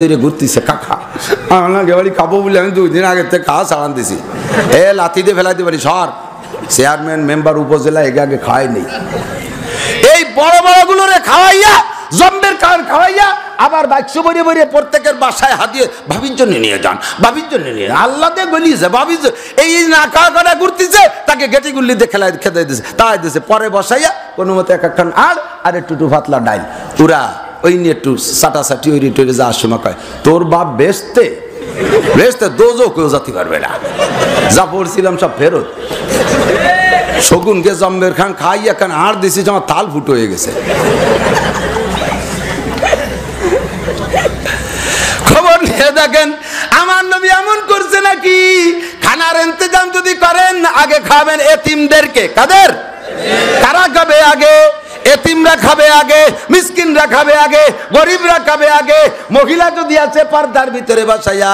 ঘুরতেছে কাকা আমাকে বাড়ি খাবো বলে আমি 2 দিন আগে থেকে খাওয়া চালান দিছি লাথি দিয়ে ফেলাইতে পারি সর চেয়ারম্যান মেম্বার উপজেলা এগে আগে খাওয়াই নেই এই বড় বড় গুলোরে খাওয়াইয়া জম্বের কান খাওয়াইয়া আবার 200 বড়ে বড়ে প্রত্যেকের বাসায় হাতিয়ে ভাবির জন্য নিয়ে যান ভাবির জন্য নিয়ে আল্লাহ দিয়ে গলিয়েছে ভাবির এই না খাওয়া করা ঘুরতেছে তাকে গেটি গুল্লি দিয়ে খেলায় খেতে দিয়েছে তাই দিয়েছে পরে বসাইয়া কোনো মতো এক একখান আর একটু পাতলা ডাইল পুরা ওই নিয়ে একটু সাটাসাটি ওই রিটোরে যাওয়ার সময় কয় তোর বাপ বেচতে দোজও কেউ জাতি পারবে না যা পড়ছিলাম সব ফেরত শগুনকে জম্বের খান খাইয়া খান আর দিছি আমার তাল ফুটো হয়ে গেছে খবর নিয়ে দেখেন আমার নবী এমন করছে নাকি খানার ইন্তজাম যদি করেন আগে খাবেন এতিমদেরকে কাদের কারা খাবে আগে এতিমরা খাবে আগে মিসকিনরা খাবে আগে গরিবরা খাবে আগে মহিলা যদি আছে পর্দার ভিতরে বসাইয়া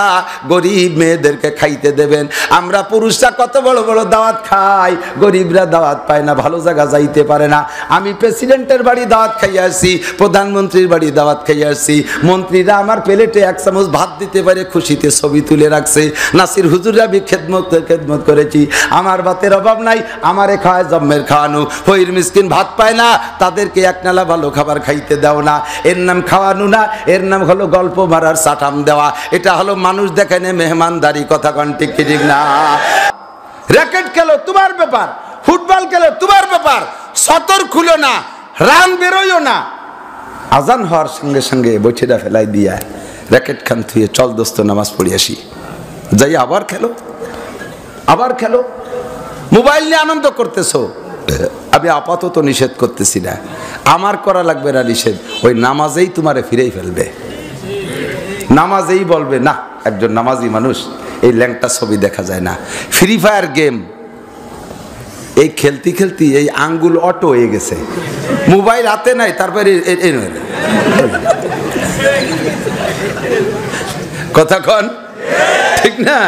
গরিব মেয়েদেরকে খাইতে দেবেন আমরা পুরুষরা কত বড় বড় দাওয়াত খাই গরিবরা দাওয়াত পায় না ভালো জায়গা যাইতে পারে না আমি প্রেসিডেন্টের বাড়ি দাওয়াত খাইয়ে আসছি প্রধানমন্ত্রীর বাড়ি দাওয়াত খাইয়ে আসছি মন্ত্রীরা আমার প্লেটে 1 চামচ ভাত দিতে পারে খুশিতে ছবি তুলে রাখছে নাসির হুজুর আমি খেদমত করেছি আমার ভাতের অভাব নাই আমারে খাওয়ায় জম্মের খাওয়ানো ফকির মিসকিন ভাত পায় না তাদেরকে এক নালা ভালো খাবার খাইতে দাও না এর নাম খাওয়ানো না এর নাম হলো গল্প মারার সাটাম দেওয়া এটা হলো মানুষ দেখেনে মেহমানদারি কথা কোন ঠিক ঠিক না র‍্যাকেট খেলো তোমার ব্যাপার ফুটবল খেলো তোমার ব্যাপার সতর খুলো না রান বেরোয়ও না আজান হওয়ার সঙ্গে সঙ্গে বৈঠেটা ফেলাই দিয়া র‍্যাকেট খান থুয়ে চল দোস্ত নামাজ পড়ি আসি যাই আবার খেলো মোবাইল নিয়ে আনন্দ করতেছো আমি আপাতত নিষেধ করতেছি না আমার করা লাগবে না নিষেধ ওই নামাজেই তোমারে ফিরেই ফেলবে নামাজেই বলবে না একজন নামাজি মানুষ এই ল্যাংটা ছবি দেখা যায় না ফ্রি ফায়ার গেম এই খেলতে খেলতে এই আঙ্গুল অটো হয়ে গেছে মোবাইল হাতে নাই তারপরে কথা কন ঠিক না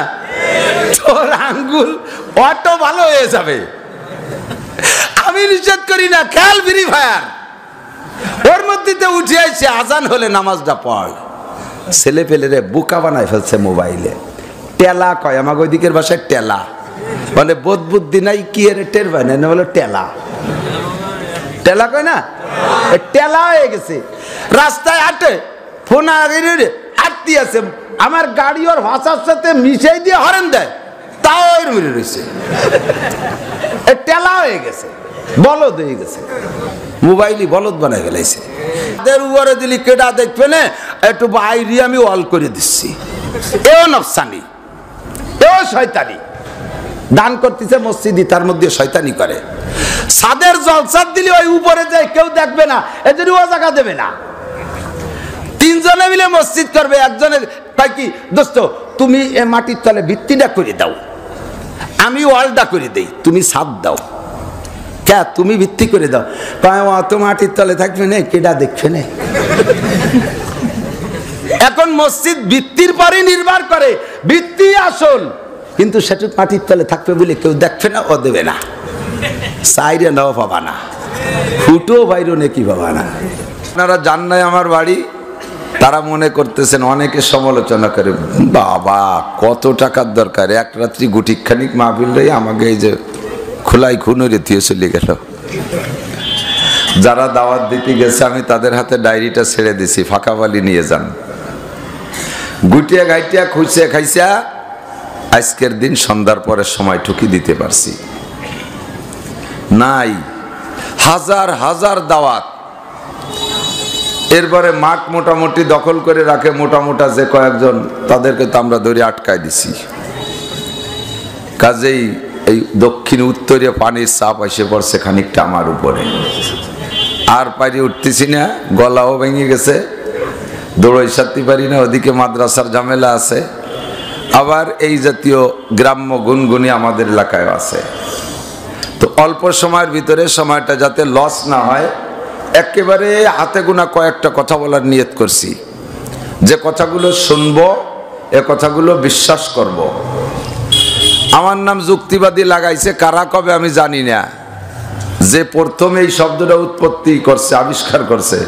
তোর আঙ্গুল অটো ভালো হয়ে যাবে আমি নিষেধ করি না খেল ফ্রি ফায়ার ওর মধ্যে উঠে আসছে আজান হলে নামাজটা পড় ছেলে পেলেরে বোকা বানায় ফেলছে মোবাইলে টেলা কয় আমাকে ওই দিকের ভাষায় টেলা মানে বোধ বুদ্ধি নাই কি এর টের পায় না বলো টেলা কয় না টেলা হয়ে গেছে রাস্তায় হাঁটে ফোন আটতি আছে আমার গাড়ি ওর ভাষার সাথে মিশাই দিয়ে হরেন দেয় তাও এর মিলে রয়েছে টেলা হয়ে গেছে বলদ হয়ে গেছে মোবাইলই বলদ বানাই ফেলাইছে তাদের উপরে দিলি কেডা দেখবে না একটু বাইরে আমি ওয়াল করে দিচ্ছি এও নফসানি এও শয়তানি দান করতেছে মসজিদই তার মধ্যে শয়তানি করে সাদের জলসাদ দিলে ওই উপরে যায় কেউ দেখবে না এদের ও জায়গা দেবে না 3 জনে মিলে মসজিদ করবে একজনের তাই কি দোস্ত তুমি এ মাটির তলে ভিত্তিটা করে দাও আমি ওয়ালটা করে দেই তুমি ছাদ দাও কে তুমি ভিত্তি করে দাও অত মাটির তলে থাকবে না কেডা দেখবে না এখন মসজিদ ভিত্তির পরে নির্ভর করে ভিত্তি আসল কিন্তু সেটুক মাটির তলে থাকবে বলে কেউ দেখবে না ও দেবে না সাইরে নাও পাবা না ফুটো বাইরো নাকি পাবা না আপনারা জান নাই আমার বাড়ি তারা মনে করতেছেন অনেকে সমালোচনা করে বাবা কত টাকার দরকার এক রাত্রি গুটিখানিক মাহফিল রে আমাকে এই যে খোলাই খুনুরে দিয়ে চলে গেল যারা দাওয়াত দিতে গেছে আমি তাদের হাতে ডায়েরিটা ছেড়ে দিছি ফাঁকা বালি নিয়ে যান গুটিয়া গাইটিয়া খুঁজছে খাইছা আজকের দিন সন্ধ্যার পরে সময় ঠুকি দিতে পারছি নাই হাজার হাজার দাওয়াত এরপরে মাঠ মোটামুটি দখল করে রাখে মোটা যে কয়েকজন তাদেরকে তো আমরা ধরে আটকায় দিছি কাজেই এই দক্ষিণ উত্তরে পানির চাপ এসে পড়ছে খানিকটা আমার উপরে আর পারি উঠতেছি না গলাও ভেঙে গেছে দৌড়ই সারতে পারি না ওদিকে মাদ্রাসার ঝামেলা আছে আবার এই জাতীয় গ্রাম্য গুনগুনি আমাদের এলাকায় আছে তো অল্প সময়ের ভিতরে সময়টা যাতে লস না হয় একেবারে হাতে গোনা কয়েকটা কথা বলার নিয়ত করছি যে কথাগুলো শুনবো এ কথাগুলো বিশ্বাস করব। আমার নাম যুক্তিবাদী লাগাইছে কারা কবে আমি জানি না যে প্রথমে এই শব্দটা উৎপত্তি করছে আবিষ্কার করছে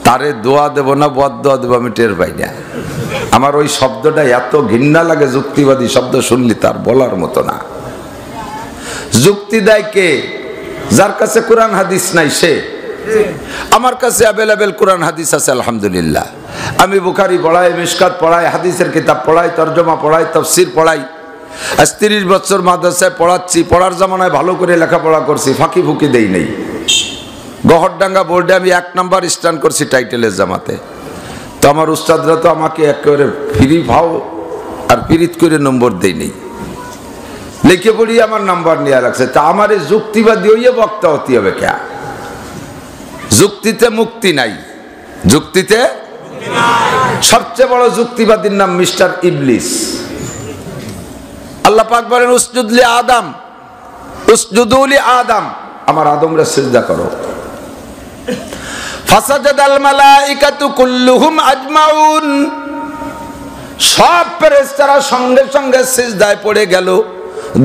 তারে দোয়া দেব না বদদোয়া দেব আমি টের পাই না। আমার ওই শব্দটা এত ঘৃণা লাগে, যুক্তিবাদী শব্দ শুনলি তার বলার মতো না। যুক্তি দেয় কে? যার কাছে কোরআন হাদিস নাই সে। আমার কাছে অ্যাভেলেবেল কোরআন হাদিস আছে আলহামদুলিল্লাহ। আমি বুখারী পড়াই, মিশকাত পড়াই, হাদিসের কিতাব পড়াই, তরজমা পড়াই, তাফসীর পড়াই। আজ 30 বছর মাদ্রাসায় পড়াচ্ছি। পড়ার জামানায় ভালো করে লেখাপড়া করছি, ফাঁকি ফুঁকি দেই নেই। গহরডাঙ্গা বোর্ডে আমি 1 নাম্বার স্ট্যান্ড করছি টাইটেলের জামাতে। তো আমার উস্তাদরা তো আমাকে একেবারে ফ্রি ভাও আর পিরিত করে নম্বর দেই নেই, লিখে পড়ি আমার নাম্বার নিয়ে রাখছে। তা আমার এই যুক্তিবাদী হইয়ে বক্তা হতে হবে কে? যুক্তিতে মুক্তি নাই, যুক্তিতে সবচেয়ে বড় যুক্তিবাদীর নাম মিস্টার ইবলিস। আল্লাহ পাক বলেন উসজুদলি আদম, উসজুদুলি আদম, আমার আদমরে সিজদা করো। ফাসাজাদাল মালাইকাতু কুল্লুহুম আজমাউন, সব ফেরেশতারা সঙ্গে সঙ্গে সিজদায় পড়ে গেল।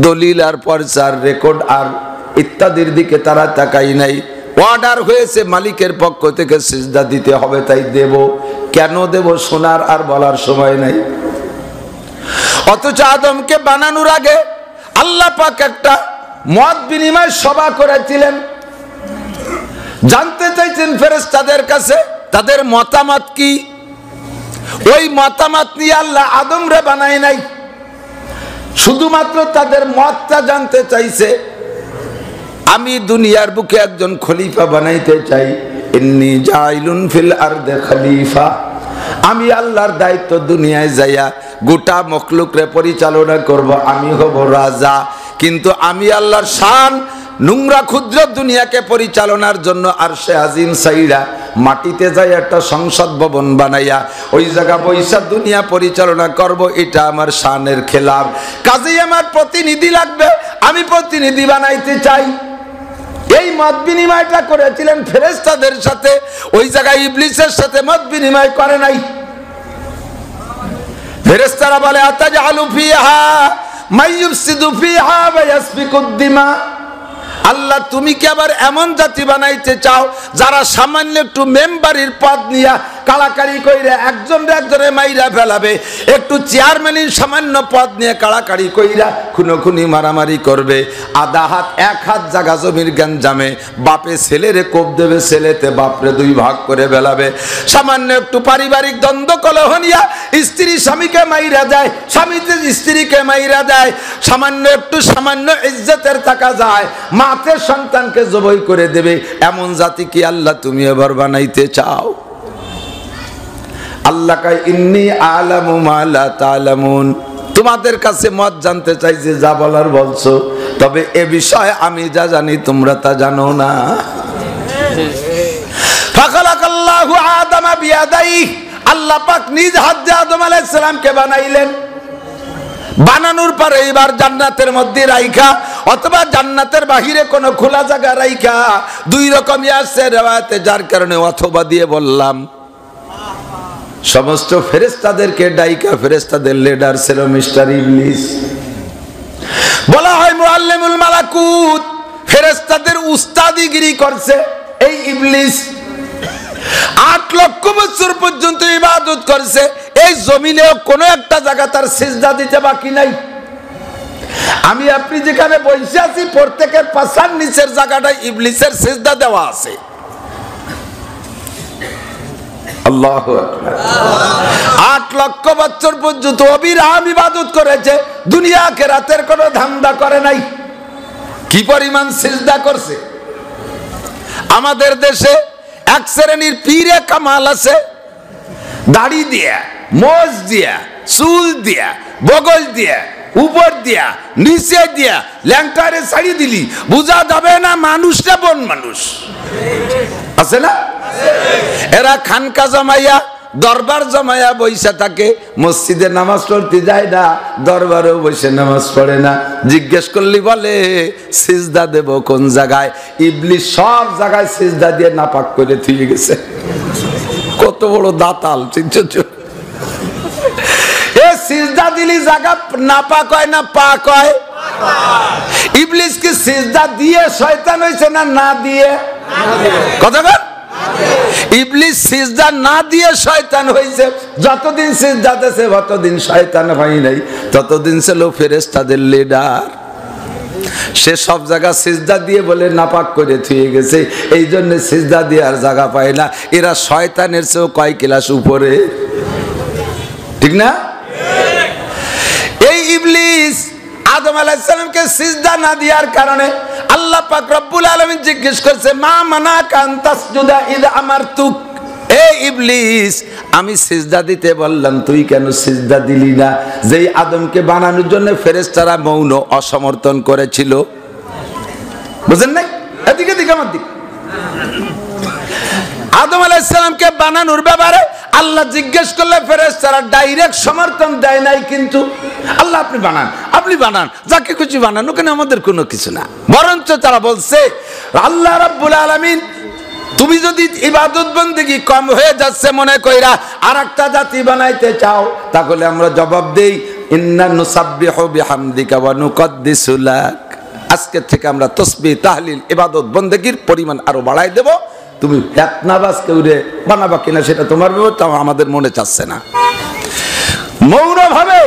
দলিল আর পর্চার রেকর্ড আর ইত্যাদির দিকে তারা তাকাই নাই। অর্ডার হয়েছে মালিকের পক্ষ থেকে সিজদা দিতে হবে, তাই দেব। কেন দেব শোনার আর বলার সময় নাই। অথচ আদমকে বানানোর আগে আল্লাহ পাক একটা মত বিনিময় সভা করেছিলেন। জানতে চাইছেন ফেরেশতাদের কাছে তাদের মতামত কি। ওই মতামত নিয়ে আল্লাহ আদমরে বানায় নাই, শুধুমাত্র তাদের মতটা জানতে চাইছে। আমি দুনিয়ার বুকে একজন খলিফা বানাইতে চাই, ইন্নী জাইলুন ফিল আরদে খলিফা। আমি আল্লাহর দায়িত্ব দুনিয়ায় যাইয়া গোটা মখলুকরে পরিচালনা করব, আমি হব রাজা। কিন্তু আমি আল্লাহর শান নোংরা ক্ষুদ্র দুনিয়াকে পরিচালনার জন্য আরশে আজিম সাইরা মাটিতে যাই একটা সংসদ ভবন বানাইয়া ওই জায়গা বৈশা দুনিয়া পরিচালনা করব, এটা আমার শানের খেলাফ। কাজেই আমার প্রতিনিধি লাগবে, আমি প্রতিনিধি বানাইতে চাই। এই মত বিনিময়টা করেছিলেন ফেরেশতাদের সাথে, ওই জায়গায় ইবলিসের সাথে মত বিনিময় করে নাই। ফেরেশতারা বলে আতাজআলু ফিহা মাইয়ুফসিদু ফিহা ওয়া ইয়াসফিকুদ দিমা। আল্লাহ তুমি কি আবার এমন জাতি বানাইতে চাও যারা সামান্য একটু মেম্বারির পদ নিয়ে কাড়াকাড়ি কইরা একজনে মাইরা ফেলাবে, একটু চেয়ারম্যানের সামান্য পদ নিয়ে কাড়াকাড়ি কইরা খুনোখুনি মারামারি করবে, আধা হাত 1 হাত জায়গা জমির গঞ্জামে বাপে ছেলেরে কোপ দেবে, ছেলেতে বাপরে 2 ভাগ করে ফেলাবে, সামান্য একটু পারিবারিক দ্বন্দ্ব কলহ নিয়ে স্ত্রী স্বামীকে মাইরা দেয়, স্বামীতে স্ত্রীকে মাইরা দেয়, সামান্য ইজ্জতের টাকা যায়, মাতে সন্তানকে জবাই করে দেবে, এমন জাতি কি আল্লাহ তুমি এবার বানাইতে চাও? আল্লাহ কয় ইন্নী আলামু মা লা তা'লামুন। তোমাদের কাছে মত জানতে চাইছে, যা বলার বলছো, তবে এ বিষয়ে আমি যা জানি তোমরা তা জানো না। ফাখালাকাল্লাহু আদামা বিয়াদাইহি, আল্লাহ পাক নিজ হাত দিয়ে আদম আলাইহিস সালামকে বানাইলেন। বানানোর পরে এবার জান্নাতের মধ্যে রাইখা অথবা জান্নাতের বাহিরে কোনো খোলা জায়গা রাইখা, 2 রকমই আছে রিওয়ায়াতে, যার কারণে অথবা দিয়ে বললাম। সমস্ত ফেরেশতাদেরকে ডাইকা, ফেরেশতাদের লিডার ছিল মিস্টার ইবলিস। বলা হয় মুআল্লিমুল মালাকুত, ফেরেশতাদের উস্তাদিগিরি করছে এই ইবলিস। 8 লক্ষ বছর পর্যন্ত ইবাদত করছে। এই জমিনে কোনো একটা জায়গা তার সিজদা দিতে বাকি নাই। আমি আপনি যেখানে বসে আছি প্রত্যেকের পাছার নিচের জায়গাটায় ইবলিসের সিজদা দেওয়া আছে। আল্লাহু আকবার। 8 লক্ষ বছর পর্যন্ত অবিরাম ইবাদত করেছে, দুনিয়া আখিরাতের কোনো ধান্দা করে নাই। কি পরিমাণ সিজদা করছে! আমাদের দেশে এক শ্রেণীর পীরে কামাল আছে, দাড়ি দিয়া, মোজ দিয়া, চুল দিয়া, বগল দিয়া, উপর দিয়া, নিচে দিয়া, ল্যাংটারে ছাড়ি দিলি বুঝা যাবে না মানুষটা বন মানুষ আছে না? এরা খানকা জমাইয়া, দরবার জমাইয়া বৈশা থাকে, মসজিদে নামাজ পড়তে যায় না, দরবারেও বসে নামাজ পড়ে না। জিজ্ঞেস করলি বলে সিজদা দেব কোন জায়গায়? ইবলিস সব জায়গায় সিজদা দিয়ে নাপাক করে থুয়ে গেছে। কত বড় দাতাল! এ সিজদা দিলি জায়গা নাপাক হয় না পাক হয়? ইবলিস কি সিজদা দিয়ে শয়তান হইছে না না দিয়ে? কথা বল। ইবলিস সিজদা না দিয়ে শয়তান হয়েছে, যতদিন সিজদা দিয়েছে ততদিন শয়তান হয় নাই, ততদিন ছিল ফেরেশতাদের লিডার। সে সব জায়গা সিজদা দিয়ে বলে নাপাক করে থুয়ে গেছে, এই জন্য সিজদা দিয়ে আর জায়গা পায় না। এরা শয়তানের চেয়েও কয় ক্লাস উপরে, ঠিক না? এই ইবলিস আদম আলাইহিস সালামকে সিজদা না দেওয়ার কারণে আল্লাহ পাক রব্বুল আলামিন জিজ্ঞেস করছে, মা মানাকা আন তাসজুদা ইয আমারতুক। এই ইবলিস, আমি সিজদা দিতে বললাম, তুই কেন সিজদা দিলি না? যেই আদমকে বানানোর জন্য ফেরেশতারা মৌন অসমর্থন করেছিল। বুঝেন নাই? এদিকে দিকে আমার দিক। আদম আলাইহিস সালামকে বানানোর ব্যাপারে আল্লাহ জিজ্ঞেস করলে ফেরেশতারা ডাইরেক্ট সমর্থন দেয় নাই, কিন্তু আল্লাহ আপনি বানান, আপনি বানান, যাকে খুশি বানান, ওখানে আমাদের কোনো কিছু না। বরঞ্চ তারা বলছে, আল্লাহ রাব্বুল আলামিন, তুমি যদি ইবাদত বন্দেগী কম হয়ে যাচ্ছে মনে কইরা আর একটা জাতি বানাইতে চাও, তাহলে আমরা জবাব দেই, ইন্না নুসাব্বিহু বিহামদিকা ওয়া নুকদ্দিসু লাক। আজকে থেকে আমরা তাসবিহ তাহলিল ইবাদত বন্দেগীর পরিমাণ আরো বাড়াই দেব। তুমি ফেতনাবাজ কেউরে বানাবা কিনা সেটা তোমার ব্যাপার, তাও আমাদের মনে চাচ্ছে না। মৌনভাবে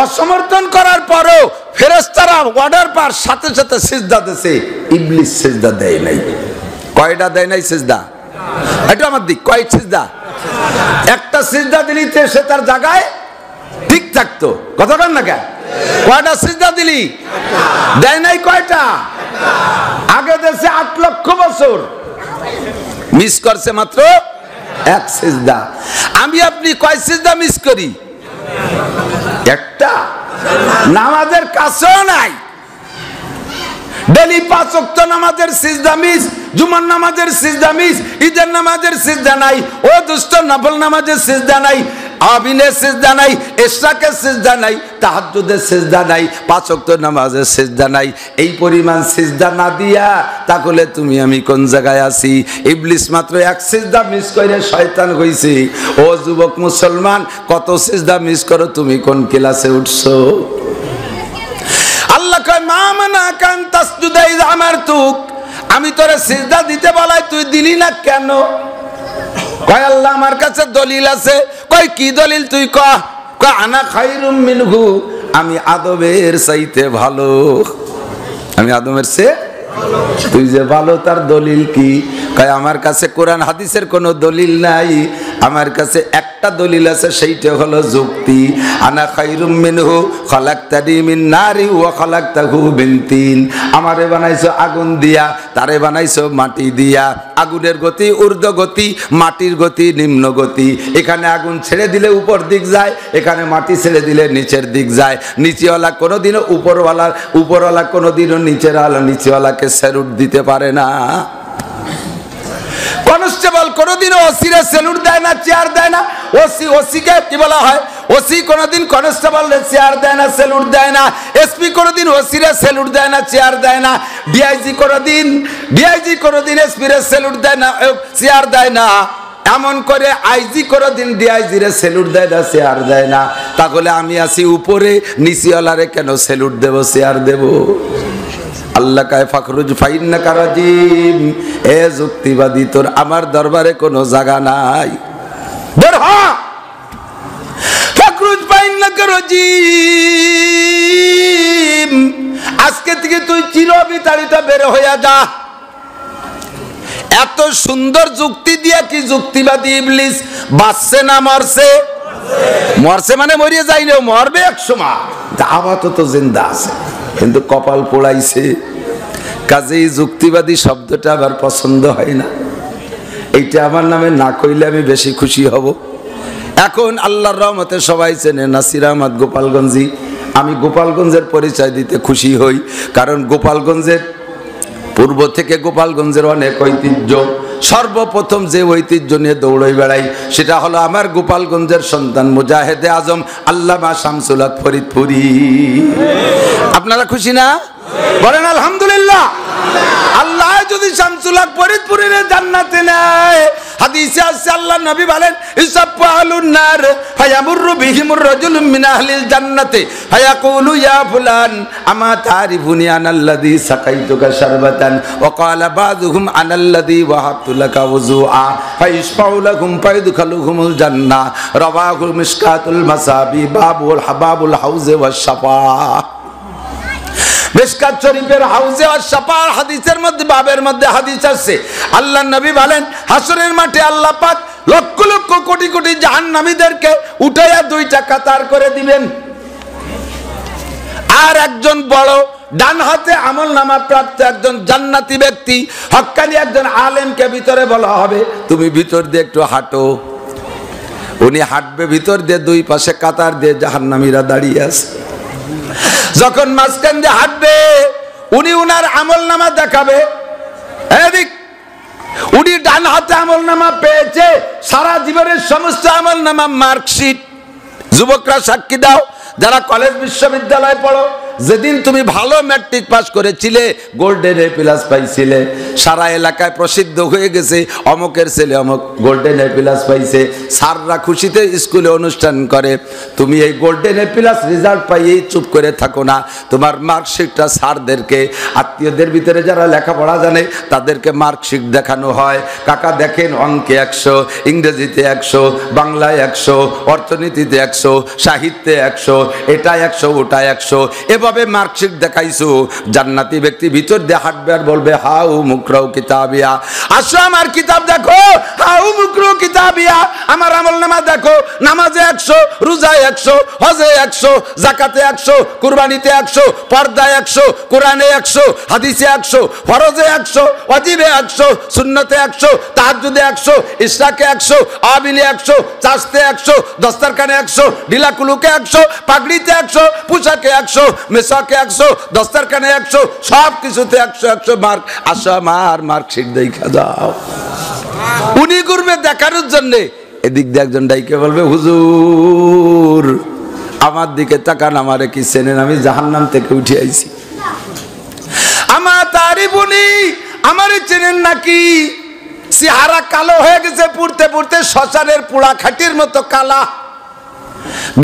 অসমর্থন করার পরও ফেরেশতারা অর্ডার পার সাথে সাথে সিজদা দিয়েছে, ইবলিস সিজদা দেয় নাই। কয়টা দেয় নাই সিজদা? এটা আমার দিক, কয় সিজদা? একটা সিজদা দিলি সে তার জায়গায় ঠিক থাকতো, কথা বল না কেন? কয়টা সিজদা দিলি? দেয় নাই কয়টা? আগে দেশে 8 লক্ষ বছর, মিস করছে মাত্র এক সিজদা। আমি আপনি কয় সিজদা মিস করি? একটা। নামাজের কাছেও নাই। ডেলি 5 ওয়াক্ত নামাজের সিজদা মিস, জুমার নামাজের সিজদা মিস, ঈদের নামাজের সিজদা নাই, ও দুষ্ট নফল নামাজের সিজদা নাই, আবিনের সিজদা নাই, ইশরাকের সিজদা নাই, তাহাজ্জুদের সিজদা নাই, 5 ওয়াক্ত নামাজের সিজদা নাই। এই পরিমাণ সিজদা না দিয়া তাহলে তুমি আমি কোন জায়গায় আছি? ইবলিস মাত্র এক সিজদা মিস করে শয়তান হইছে। ও যুবক মুসলমান, কত সিজদা মিস করো, তুমি কোন ক্লাসে উঠছো? আল্লাহ কয়, মা মানাকা আন তাসজুদা ইয আমারতুক। আমি তোরে সিজদা দিতে বলাই, তুই দিলি না কেন? কয়, আল্লাহ আমার কাছে দলিল আছে। কয়, কি দলিল তুই কয়? কয়, আনা খায়রুম মিনহু, আমি আদমের চাইতে ভালো। আমি আদমের চেয়ে তুই যে ভালো, তার দলিল কি? কয়, আমার কাছে কোরআন হাদিসের কোনো দলিল নাই, আমার কাছে একটা দলিল আছে, সেইটা হলো যুক্তি। আনা খায়রুম মিনহু খালাকতানি মিন নারি ওয়া খালাকতাহু মিন তিন। আমারে বানাইছো আগুন দিয়া, তারে বানাইছো মাটি দিয়া। আগুনের গতি ঊর্ধ্ব গতি, মাটির গতি নিম্ন গতি। এখানে আগুন ছেড়ে দিলে উপর দিক যায়, এখানে মাটি ছেড়ে দিলে নিচের দিক যায়। নিচেওয়ালা কোনোদিনও উপরওয়ালা কোনোদিনও নিচেওয়ালাকে স্যালুট দিতে পারে না। কনস্টেবল কোনোদিনও ওসিরে স্যালুট দেয় না, চেয়ার দেয় না। ওসিকে কি বলা হয়? ওসি কোনোদিন কনস্টেবলরে চেয়ার দেয় না, স্যালুট দেয় না। এসপি কোনোদিন ওসিরে স্যালুট দেয় না, চেয়ার দেয় না। ডিআইজি কোনোদিন এসপিরে স্যালুট দেয় না, চেয়ার দেয় না। এমন করে আইজি কোনোদিন ডিআইজিরে স্যালুট দেয় না, চেয়ার দেয় না। তাহলে আমি আছি উপরে, নিচেওয়ালারে কেন স্যালুট দেব, চেয়ার দেব? আল্লাহ কায় ফাখরুজ ফাইন্নাকা রাজিম। এ যুক্তিবাদী, তোর আমার দরবারে কোনো জায়গা নাই, বের হ। ফাখরুজ ফাইন্নাকা রাজিম, আজকে থেকে তুই চিরবিতাড়িত, বের হইয়া যা। এত সুন্দর যুক্তি দিয়া কি যুক্তিবাদী ইবলিস বাঁচছে না মরছে? মরছে মানে মরিয়ে যাইলেও মরবে এক সময়, আপাতত জিন্দা আছে, কিন্তু কপাল পোড়াইছে। কাজেই যুক্তিবাদী শব্দটা আবার পছন্দ হয় না। এইটা আমার নামে না কইলে আমি বেশি খুশি হব। এখন আল্লাহর রহমতে সবাই চেনে নাসির আহমদ গোপালগঞ্জি। আমি গোপালগঞ্জের পরিচয় দিতে খুশি হই, কারণ গোপালগঞ্জের পূর্ব থেকে গোপালগঞ্জের অনেক ঐতিহ্য। সর্বপ্রথম যে ঐতিহ্য নিয়ে দৌড়ই বেড়াই সেটা হলো আমার গোপালগঞ্জের সন্তান মুজাহিদে আজম আল্লামা শামসুল হক ফরিদপুরি। আপনারা খুশি না? বলেন আলহামদুলিল্লাহ। আল্লাহ যদি শামসুল হক ফরিদপুরির জান্নাতে নেয়, হাদিসে আছে আল্লাহর নবী বলেন, ইসাফালুন নার ফায়ামুরু ইয়াতিহিমুর রাজুলুম মিন আহলিল জান্নাতি ফায়াকুলু ইয়া ফুলান আমা তারিফুনি আনাল্লাযী সাকাইতুকা শারবাতান ওয়া ক্বালা বাযুহুম আনাল্লাযী ওয়াহাবতু লাকা ওযুআ ফাইশফাউ লাহুম ফায়দখুলুহুমুল জান্নাহ রাওয়াহু মিশকাতুল মাসাবি বাবুল হাউজে ওয়াস শাফা। মিশকাত শরীফের হাউজে ওয়াস শাফার হাদিসের মধ্যে বাবের মধ্যে হাদিস আছে, আল্লাহর নবী বলেন হাসরের মাঠে আল্লাহ পাক লক্ষ লক্ষ কোটি কোটি জাহান্নামীদেরকে উঠাইয়া দুইটা কাতার করে দিবেন। আর একজন বড় ডান হাতে আমলনামা প্রাপ্ত একজন জান্নাতি ব্যক্তি হক্কানি একজন আলেমকে ভিতরে বলা হবে তুমি ভিতর দিয়ে একটু হাঁটো। উনি হাঁটবে ভিতর দিয়ে, দুই পাশে কাতার দিয়ে জাহান্নামীরা দাঁড়িয়ে আছে। যখন মাঝখান দিয়ে হাঁটবে উনি উনার আমলনামা দেখাবে, এদিক উনি ডান হাতে আমলনামা পেয়েছে, সারা জীবনের সমস্ত আমলনামা মার্কশিট। যুবকরা সাক্ষী দাও, যারা কলেজ বিশ্ববিদ্যালয়ে পড়ো, যেদিন তুমি ভালো ম্যাট্রিক পাস করেছিলে গোল্ডেন এ প্লাস পাইছিলে, সারা এলাকায় প্রসিদ্ধ হয়ে গেছে অমকের ছেলে অমক গোল্ডেন এ প্লাস পাইছে, স্যাররা খুশিতে স্কুলে অনুষ্ঠান করে। তুমি এই গোল্ডেন এ প্লাস রেজাল্ট পাইয়েই চুপ করে থাকো না, তোমার মার্কশিটটা স্যারদেরকে, আত্মীয়দের ভিতরে যারা লেখাপড়া জানে তাদেরকে মার্কশিট দেখানো হয়। কাকা দেখেন অঙ্কে 100, ইংরেজিতে 100, বাংলায় 100, অর্থনীতিতে 100, সাহিত্যে 100, এটা 100 ওটা 100, এভাবে মার্কশিট দেখাইছো। জান্নাতি ব্যক্তি ভিতর দিয়ে হাঁটবে আর বলবে হাউ মুকরাউ কিতাবিয়া, আসো আমার কিতাব দেখো, হাউ মুকরাউ কিতাবিয়া, আমার আমলনামা দেখো। নামাজে 100, রোজায় 100, হজে 100, যাকাতে 100, কুরবানিতে 100, পর্দায় 100, কোরআনে 100, হাদিসে 100, ফরজে 100, ওয়াজিবে 100, সুন্নতে 100, তাহাজ্জুদে 100, ইশরাকে 100, আবিলে 100, চাষতে 100, দস্তরখানে 100, ঢিলাকুলুকে 100, পাগড়িতে 100, পোশাকে 100, মেসাকে 100, দস্তরখানে 100, সব কিছুতে 100 মার্ক। আসো আমার মার্কশিট দেখা যাও। উনি করবে দেখানোর জন্য, এদিক দিয়ে একজন ডাইকে বলবে হুজুর আমার দিকে তাকান, আমারে কি চেনেন? আমি জাহান্নাম থেকে উঠে আইছি। আমার তারিফুনি, আমারে চেনেন নাকি? চেহারা কালো হয়ে গেছে, পুড়তে পুড়তে শ্মশানের পোড়া খাটির মতো কালা,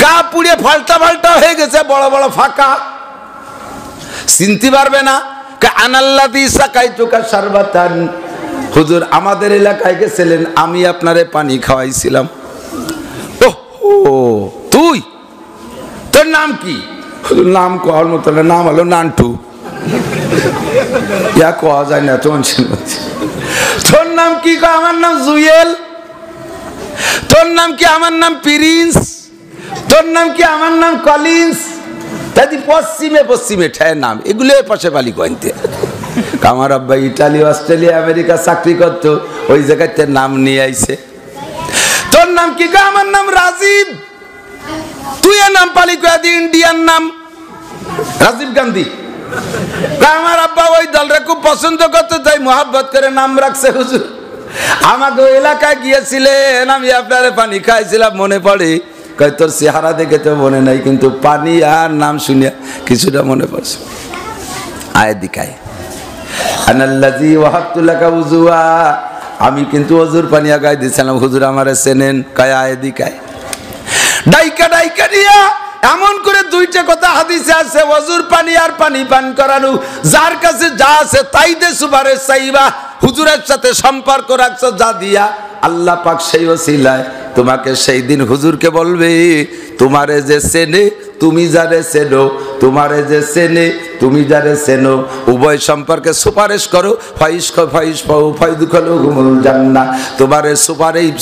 গা পুড়ে ফাল্টা ফাল্টা হয়ে গেছে, বড় বড় ফাঁকা, চিনতে পারবে না। আনাল্লাযী সাকাইতুকা শারবাতান, হুজুর আমাদের এলাকায় গেছিলেন, আমি আপনারে পানি খাওয়াইছিলাম। ও তুই, তোর নাম কি? হুজুর নাম কোয়ার মতো না, নাম হলো নান্টু। ইয়া কোয়া যায় না তো। তোর নাম কি? আমার নাম জুয়েল। তোর নাম কি? আমার নাম প্রিন্স। তোর নাম কি? আমার নাম কলিন্স। তাই পশ্চিমে পশ্চিমে ঠায় নাম, এগুলো পাশে পালি কইতে। আমার আব্বা ইটালি, অস্ট্রেলিয়া, আমেরিকা চাকরি করতো, ওই জায়গাতে নাম নিয়ে আইছে। তোর নাম কি? আমার নাম রাজীব। তুই এ নাম পালি কয়ে ইন্ডিয়ান নাম রাজীব গান্ধী। আমার আব্বা ওই দলরে খুব পছন্দ করতো, তাই মোহাব্বত করে নাম রাখছে হুজুর। আমাকে এলাকায় গিয়েছিলেন, আমি আপনারে পানি খাইছিলাম, মনে পড়ে? কয় তোর চেহারা দেখে তো মনে নাই, কিন্তু পানি আর নাম শুনিয়া কিছুটা মনে পড়ছে। আয় দিকায় আনাল্লাযী ওয়াহাবতু লাকা ওযুআ, আমি কিন্তু ওযুর পানি আগায় দিছিলাম, হুজুর আমারে চেনেন? কয় আয় দিকায়। ডাইকা ডাইকা দিয়া এমন করে দুইটা কথা হাদিসে আছে, ওযুর পানি আর পানি পান করানো। যার কাছে যা আছে তাই দে সুপারিশ চাইবা, হুজুরের সাথে সম্পর্ক রাখছো যা দিয়া, আল্লাহ পাক সেই ওসিলায় তোমাকে সেই দিন হুজুরকে বলবে তোমারে যে চেনে তুমি যারে চেনো, তোমারে যে চেনে তুমি যারে চেনো, উভয় সম্পর্কে সুপারিশ করো। জান্নাহ, তোমারে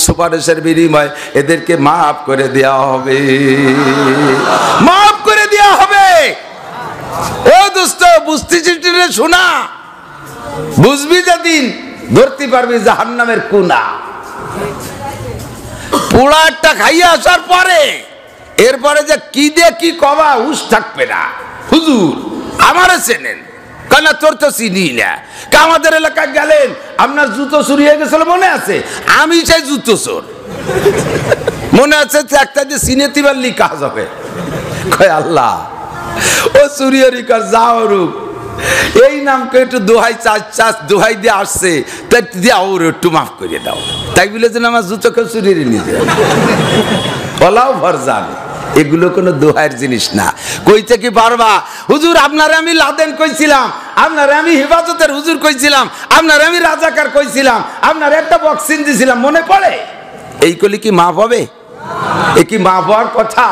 সুপারিশের বিনিময়ে এদেরকে মাফ করে দেওয়া হবে, মাফ করে দেওয়া হবে। ও দোস্ত, বুঝতেছিস রে? শোনা, বুঝবি যেদিন ধরতে পারবি জাহান্নামের কুনা। পোড়াটা খাইয়া আসার পরে এরপরে যে কি দিয়ে কি কবা হুশ থাকবে না। হুজুর আমারে চেনেন? কেন তোর তো চিনি না। আমাদের এলাকায় গেলেন, আপনার জুতো চুরি হয়ে গেছিল মনে আছে? আমি সেই জুতো চোর মনে আছে, একটা যে চিনেতে পারলি কাজ হবে। কয় আল্লাহ ও চুরিয়ারি কর যাও রূপ, এই নামকে একটু দোহাই চাষ দোহাই দিয়ে আসছে, তাই দিয়ে ওর একটু মাফ করে দাও। তাই বলে যেন আমার জুতো কেউ চুরিয়ে নিয়ে যায়, বলাও ভরজান। এগুলো কোনো দোহাইয়ের জিনিস না। কইতে কি পারবা হুজুর আপনারে আমি লাদেন কইছিলাম, আপনারে আমি হেফাজতের হুজুর কইছিলাম, আপনারে আমি রাজাকার কইছিলাম, আপনারে একটা বক্সিং দিছিলাম, মনে পড়ে? এই কলি কি মাফ হবে? এ কি মাফ হওয়ার কথা?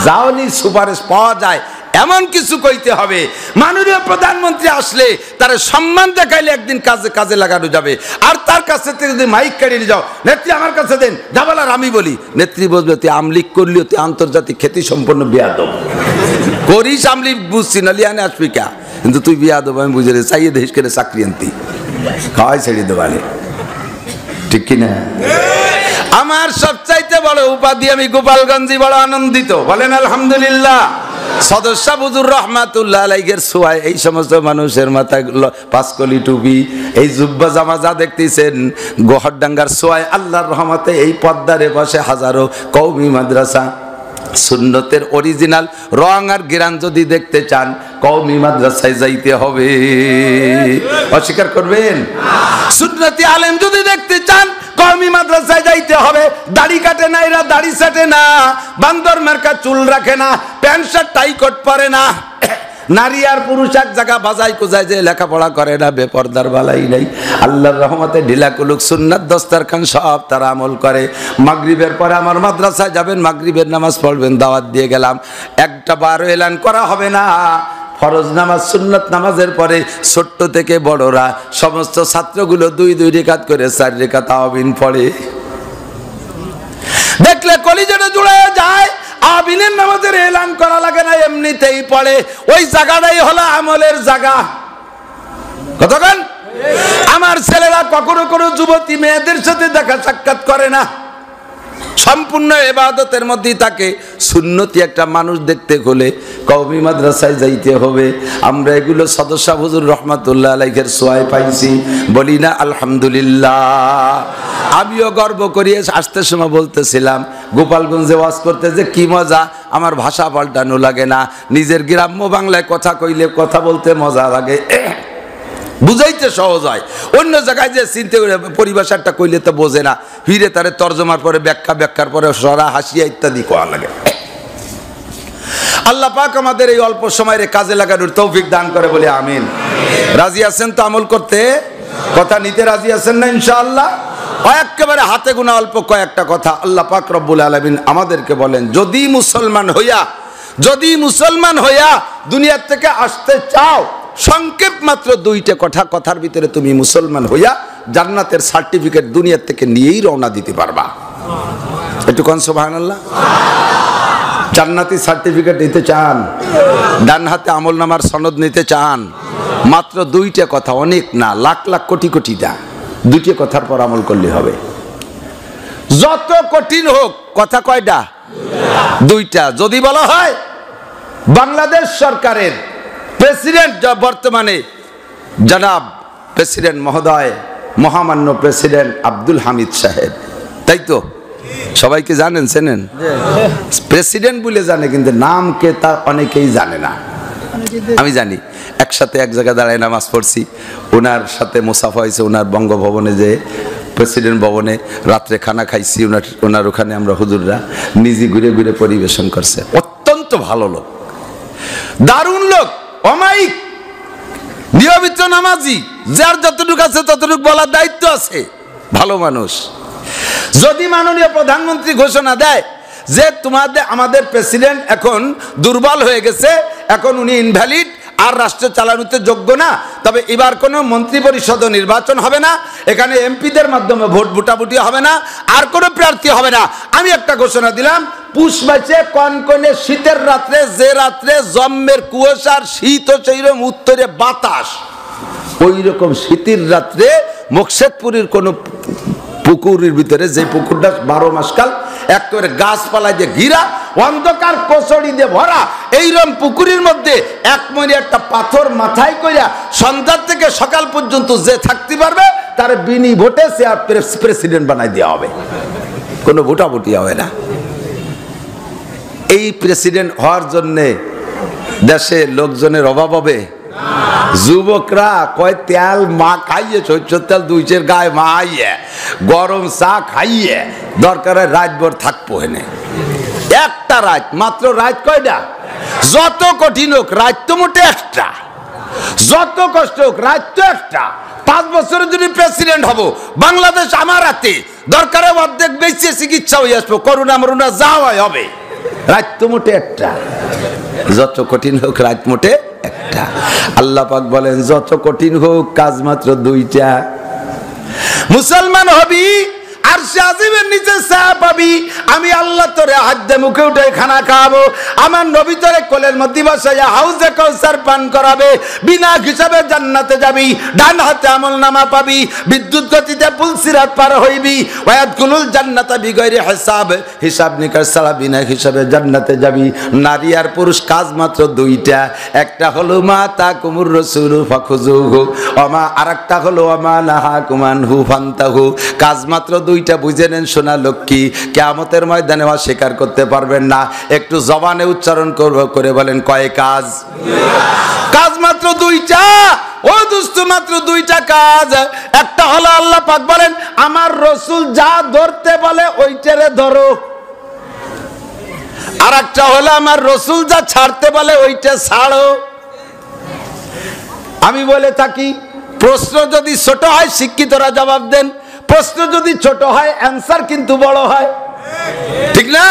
যাওনি সুপারিশ পাওয়া যায় এমন কিছু কইতে হবে। মাননীয় প্রধানমন্ত্রী আসলে তার সম্মান দেখাইলে একদিন কাজে কাজে লাগানো যাবে। আর তার কাছে থেকে যদি মাইক কাড়িয়ে যাও, নেত্রী আমার কাছে দেন, যাবালার আমি বলি, নেত্রী বলবে তুই আমলিগ করলিও তুই আন্তর্জাতিক খ্যাতি সম্পন্ন বিয়াদব করিস, আমলিগ বুঝছি না লিয়ানে আসবি কা, কিন্তু তুই বিয়াদব আমি বুঝে রে চাইয়ে দেশ করে চাকরি আনতি খাওয়াই ছেড়ে দেবালে, ঠিক কিনা? আমার সবচাইতে বড় উপাধি, আমি গোপালগঞ্জে বড় আনন্দিত, বলেন আলহামদুলিল্লাহ। সদস্য হুজুর রহমাতুল্লাহ আলাইহির ছোঁয়ায় এই সমস্ত মানুষের মাথায় পাঁচকলি টুপি, এই জুব্বা জামা যা দেখতেছেন, গোহরডাঙ্গার ছোঁয়ায় আল্লাহর রহমতে এই পদ্মারে পাশে হাজারো কওমি মাদ্রাসা। সুন্নতের অরিজিনাল রং আর গিরান যদি দেখতে চান, কওমি মাদ্রাসায় যাইতে হবে। অস্বীকার করবেন? সুন্নতি আলেম যদি দেখতে চান, কওমি মাদ্রাসায় যাইতে হবে। দাড়ি কাটে না এরা, দাড়ি ছাটে না, বান্দর মার্কা চুল রাখে না, প্যান্ট শার্ট টাই কোট পরে না, নারী আর পুরুষ এক জায়গা বাজাই কোজায় যে লেখাপড়া করে না, বেপরদার বালাই নাই। আল্লাহর রহমতে ঢিলা কুলুক সুন্নাত দস্তরখান সব তারা আমল করে। মাগরিবের পরে আমার মাদ্রাসায় যাবেন, মাগরিবের নামাজ পড়বেন, দাওয়াত দিয়ে গেলাম। একটা বারও এলান করা হবে না। ফরজ নামাজ সুন্নাত নামাজের পরে ছোট্ট থেকে বড়রা সমস্ত ছাত্রগুলো 2-2 রেকাত করে 4 রেকাত আমিন পড়ে। দেখলে কলিজাটা জুড়ে যায়। আমিনের নামাজের এলান করা লাগে না, এমনিতেই পড়ে। ওই জায়গাটাই হলো আমলের জায়গা। কতক্ষণ আমার ছেলেরা কখনো কোনো যুবতী মেয়েদের সাথে দেখা সাক্ষাৎ করে না, সম্পূর্ণ ইবাদতের মধ্যেই থাকে। সুন্নতি একটা মানুষ দেখতে হলে কওমি মাদ্রাসায় যাইতে হবে। আমরা এগুলো সদস্য হুজুর রহমাতুল্লাহ আলাইহির ছোঁয়ায় পাইছি, বলি না আলহামদুলিল্লাহ। আমিও গর্ব করিয়ে আসতে সময় বলতেছিলাম, গোপালগঞ্জে ওয়াজ করতে যে কি মজা, আমার ভাষা পাল্টানো লাগে না, নিজের গ্রাম্য বাংলায় কথা কইলে কথা বলতে মজা লাগে, বুঝাইতে সহজ হয়। অন্য জায়গায় যে চিনতে পরিভাষাটা কইলে তো বোঝে না, ফিরে তারে তর্জমার পরে ব্যাখ্যার পরে সরা হাসিয়া ইত্যাদি কোয়া লাগে। আল্লাহ পাক আমাদের এই অল্প সময়ের কাজে লাগানোর তৌফিক দান করে বলে আমিন। রাজি আছেন তো আমল করতে? কথা নিতে রাজি আছেন না ইনশাআল্লাহ? একেবারে হাতে গোনা অল্প কয়েকটা কথা আল্লাহ পাক রব্বুল আলামিন আমাদেরকে বলেন, যদি মুসলমান হইয়া দুনিয়ার থেকে আসতে চাও, সংক্ষেপ মাত্র 2টা কথার ভিতরে তুমি মুসলমান হইয়া জান্নাতের সার্টিফিকেট দুনিয়ার থেকে নিয়েই রওনা দিতে পারবা। একটু কোন সুবহানাল্লাহ। জান্নাতি সার্টিফিকেট নিতে চান? ডান হাতে আমল নামার সনদ নিতে চান? মাত্র 2টা কথা, অনেক না, লাখ লাখ কোটি কোটিটা। 2টা কথার পর আমল করলে হবে। যত কঠিন হোক, কথা কয়টা? 2টা। যদি বলা হয় বাংলাদেশ সরকারের প্রেসিডেন্ট বর্তমানে জনাব প্রেসিডেন্ট মহোদয়, মহামান্য প্রেসিডেন্ট আব্দুল হামিদ সাহেব, তাই তো? সবাইকে জানেন, চেনেন? প্রেসিডেন্ট বলে জানে, কিন্তু নামকে তা অনেকেই জানে না। আমি জানি, একসাথে এক জায়গায় দাঁড়ায় নামাজ পড়ছি, ওনার সাথে মুসাফা হয়েছে, ওনার বঙ্গভবনে যে প্রেসিডেন্ট ভবনে রাত্রে খানা খাইছি, ওনার ওখানে আমরা হুজুররা নিজে ঘুরে ঘুরে পরিবেশন করছে। অত্যন্ত ভালো লোক, দারুণ লোক, অমায়িক, নিয়মিত নামাজি, যার যতটুকু আছে ততটুকু বলার দায়িত্ব আছে, ভালো মানুষ। যদি মাননীয় প্রধানমন্ত্রী ঘোষণা দেয় যে আমাদের প্রেসিডেন্ট এখন দুর্বল হয়ে গেছে, এখন উনি ইনভ্যালিড, আর রাষ্ট্র চালানোতে যোগ্য না, তবে এবার কোনো মন্ত্রী পরিষদ নির্বাচন হবে না, এখানে এমপিদের মাধ্যমে ভোট ভোটাভুটি হবে না, আর কোনো প্রার্থী হবে না, আমি একটা ঘোষণা দিলাম, পুষ মাসে কনকনে শীতের রাত্রে, যে রাত্রে জম্মের কুয়াশার শীত ও সেইরকম উত্তরে বাতাস, ওই রকম শীতের রাত্রে মোকশেদপুরের কোনো পুকুরের ভিতরে, যে পুকুরটা 12 মাস কাল একেবারে গাছপালায় যে ঘিরা, অন্ধকার কোচড়ি দিয়ে ভরা, এইরকম পুকুরের মধ্যে একমনে একটা পাথর মাথায় কইরা সন্ধ্যা থেকে সকাল পর্যন্ত যে থাকতে পারবে তার বিনি ভোটে সে প্রেসিডেন্ট বানাই দেওয়া হবে, কোনো ভোটাভুটি হবে না। এই প্রেসিডেন্ট হওয়ার জন্যে দেশে লোকজনের অভাব হবে? যুবকরা কয় তেল মা খাইয়ে, সরষের তেল 2 গায়ে মাইয়ে, গরম চা খাইয়ে দরকার রাতভর থাকবো এনে। একটা রাত, মাত্র রাত কয়টা? যত কঠিন হোক রাত তো মোটে একটা, যত কষ্ট হোক রাত তো একটা। 5 বছরের যদি প্রেসিডেন্ট হব, বাংলাদেশ আমার হাতে, দরকারে অর্ধেক বেঁচে চিকিৎসা হয়ে আসবো, করোনা মরুনা যা হয় হবে, রাত তো মোটে একটা। যত কঠিন হোক রাত মোটে একটা। আল্লাহ পাক বলেন যত কঠিন হোক কাজ মাত্র 2টা। মুসলমান হবি আর আজিমের নিচে চা পাবি, আমি আল্লাহ তোরে হাতে মুখে উঠে খানা খাওয়াবো, আমার নবী তোরে কোলের মধ্যে বসাইয়া হাউজে কাউসার পান করাবে, বিনা হিসাবে জান্নাতে যাবি, ডান হাতে আমল নামা পাবি, বিদ্যুৎ গতিতে পুলসিরাত পার হইবি, ওয়ায়াদখুলুল জান্নাতা বিগয়রি হিসাব, হিসাব নিকাশ ছাড়া বিনা হিসাবে জান্নাতে যাবি। নারী আর পুরুষ কাজ মাত্র 2টা, একটা হলো মা তাকুমুর রাসূলু ফাখুযুহু, ওমা আরেকটা হলো ওমা নাহাকুম আনহু ফান্তাহু। কাজ মাত্র 2টা, বুঝে নেন সোনা লক্ষ্মী, কিয়ামতের ময়দানে স্বীকার করতে পারবেন না। একটু জবানে উচ্চারণ করে বলেন কয় কাজ? কাজ মাত্র 2টা। ও দোস্ত, মাত্র 2টা কাজ। একটা হলো আল্লাহ পাক বলেন আমার রাসূল যা ধরতে বলে ওইটারে ধরো, আর একটা হলো আমার রাসূল যা ছাড়তে বলে ওইটা ছাড়ো। আমি বলে থাকি প্রশ্ন যদি ছোট হয় শিক্ষিতরা জবাব দেন, প্রশ্ন যদি ছোট হয় অ্যান্সার কিন্তু বড় হয়, ঠিক না?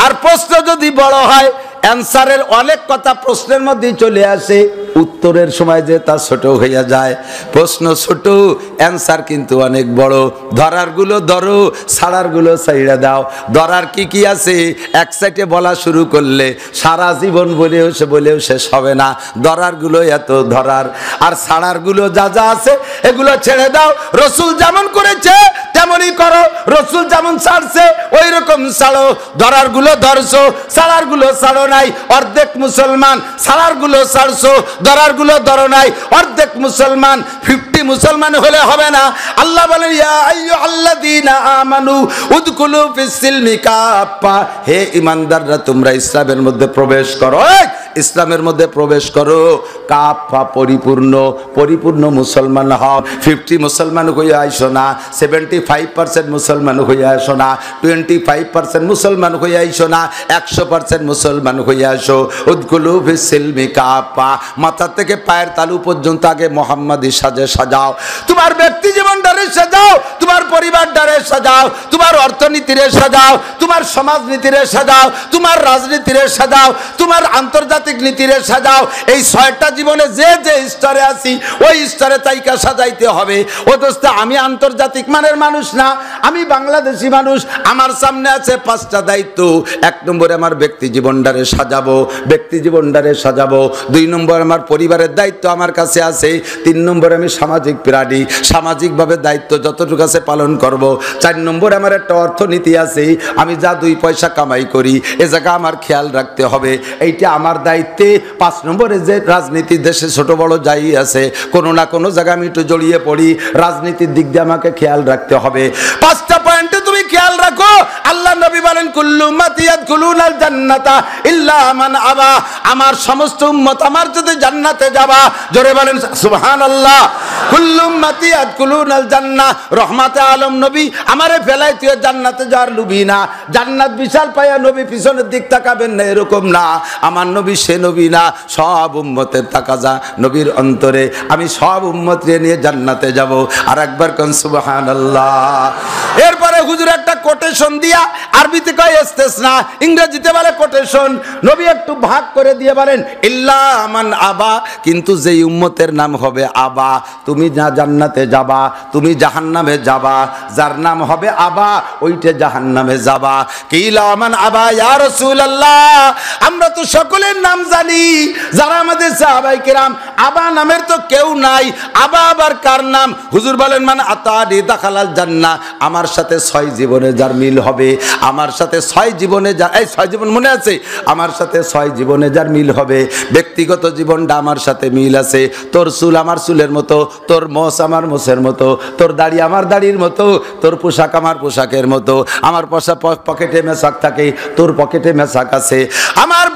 আর প্রশ্ন যদি বড় হয় অ্যান্সারের অনেক কথা প্রশ্নের মধ্যেই চলে আসে, উত্তরের সময় যে তা ছোট হইয়া যায়। প্রশ্ন ছোট, অ্যান্সার কিন্তু অনেক বড়। ধরারগুলো ধরো, ছাড়ারগুলো ছাইড়া দাও। ধরার কি কি আছে এক সাইডে বলা শুরু করলে সারা জীবন বলেও শেষ হবে না। ধরারগুলো এত ধরার, আর ছাড়ারগুলো যা যা আছে এগুলো ছেড়ে দাও। রাসূল যেমন করেছে তেমনই করো, রাসূল যেমন ছাড়ছে ওই রকম ছাড়ো। ধরারগুলো ধরছো, ছাড়ারগুলো ছাড়ো নাই। অর্ধেক মুসলমান, ছাড়ারগুলো ছাড়ছো, ধরারগুলো ধরো নাই। অর্ধেক মুসলমান, 50 মুসলমান হলে হবে না। আল্লাহ বলেন ইয়া আইয়ুহাল্লাযীনা আমানু উদখুলু ফিস-সিলমি কাফা, হে ঈমানদাররা তোমরা ইসলামের মধ্যে প্রবেশ করো, ইসলামের মধ্যে প্রবেশ করো। কাফা পরিপূর্ণ মুসলমান হও। 50 মুসলমান হয়ে আইসো না, 75% মুসলমান হয়ে আসো না, 25% মুসলমান হয়ে আইসো না, 100% মুসলমান হয়ে আসো। উদখুলু ফিস-সিলমি কাফা, মাথা থেকে পায়ের তালু পর্যন্ত আগে মুহাম্মাদি সাজে সাজাও। তোমার ব্যক্তি জীবনটারে সাজাও, তোমার পরিবারটারে সাজাও, তোমার অর্থনীতিরে সাজাও, তোমার সমাজনীতিরে সাজাও, তোমার রাজনীতিরে সাজাও, তোমার আন্তর্জাতিক নীতিরে সাজাও। এই 6টা জীবনে যে যে স্তরে আছি ওই স্তরে তাইকা সাজাইতে হবে। ও দোস্ত, আমি আন্তর্জাতিক মানের মানুষ না, আমি বাংলাদেশি মানুষ। আমার সামনে আছে 5টা দায়িত্ব। 1 নম্বরে আমার ব্যক্তি জীবনটারে সাজাবো, ব্যক্তি জীবনটারে সাজাবো। 2 নম্বর আমার পরিবারের দায়িত্ব আমার কাছে আছে। 3 নম্বরে আমি সামাজিক প্রাণী, সামাজিকভাবে দায়িত্ব যতটুকু আছে পালন করব। 4 নম্বরে আমার একটা অর্থনীতি আছে, আমি যা 2 পয়সা কামাই করি এ জায়গা আমার খেয়াল রাখতে হবে, এইটা আমার দায়িত্বে। 5 নম্বরে যে রাজনীতি দেশে ছোট বড় যাই আছে, কোনো না কোনো জায়গায় আমি একটু জড়িয়ে পড়ি, রাজনীতির দিক দিয়ে আমাকে খেয়াল রাখতে হবে। 5টা পয়েন্টে তুমি খেয়াল রাখো। আল্লাহ নবী বলেন কুল্লু উম্মতি ইয়াদখুলুনাল জান্নাতা ইল্লা মান আবা, আমার সমস্ত উম্মত আমার যদি জান্নাতে যাবা, জোরে বলেন সুবহানাল্লাহ। কুল্লু উম্মতি ইয়াদখুলুনাল জান্নাহ, রহমাতে আলম নবী আমারে ফেলাই তুই জান্নাতে যাওয়ার লুবি না। জান্নাত বিশাল পায়া নবী পিছনের দিক তাকাবেন না এরকম না, আমার নবী সে নবী না, সব উম্মতের তাকাজা নবীর অন্তরে। আমি সব উম্মত নিয়ে জান্নাতে যাব। আর একবার কোন সুবহানাল্লাহ। এরপরে হুজুর একটা কোটেশন দিয়া, আরবিতে কয় ইস্তেসনা, ইংরেজিতে বলে কোটেশন। নবী একটু ভাগ করে দিয়ে বলেন ইল্লা মান আবা, কিন্তু যেই উম্মতের নাম হবে আবা, তুমি না জান্নাতে যাবা, তুমি জাহান্নামে যাবা। যার নাম হবে আবা ওইটা জাহান্নামে যাবা। কিলা মান আবা ইয়া রাসূলুল্লাহ, আমরা তো সকলের নাম জানি, যারা আমাদের সাহাবায়ে কেরাম, আবা নামের তো কেউ নাই। আবা আবার কার নাম? হুজুর বলেন মান আতানি দাখালাল জান্নাহ, আমার সাথে 6 জীবনে যার মিল হবে, আমার সাথে 6 জীবনে যার, এই 6 জীবন মনে আছে? আমার সাথে 6 জীবনে যার মিল হবে। ব্যক্তিগত জীবনটা আমার সাথে মিল আছে, তোর চুল আমার চুলের মতো, তোর মোষ আমার মোষের মতো, তোর দাড়ি আমার দাড়ির মতো, তোর পোশাক আমার পোশাকের মতো। আমার পকেটে মেশাক থাকে, তোর পকেটে মেশাক আছে। আমার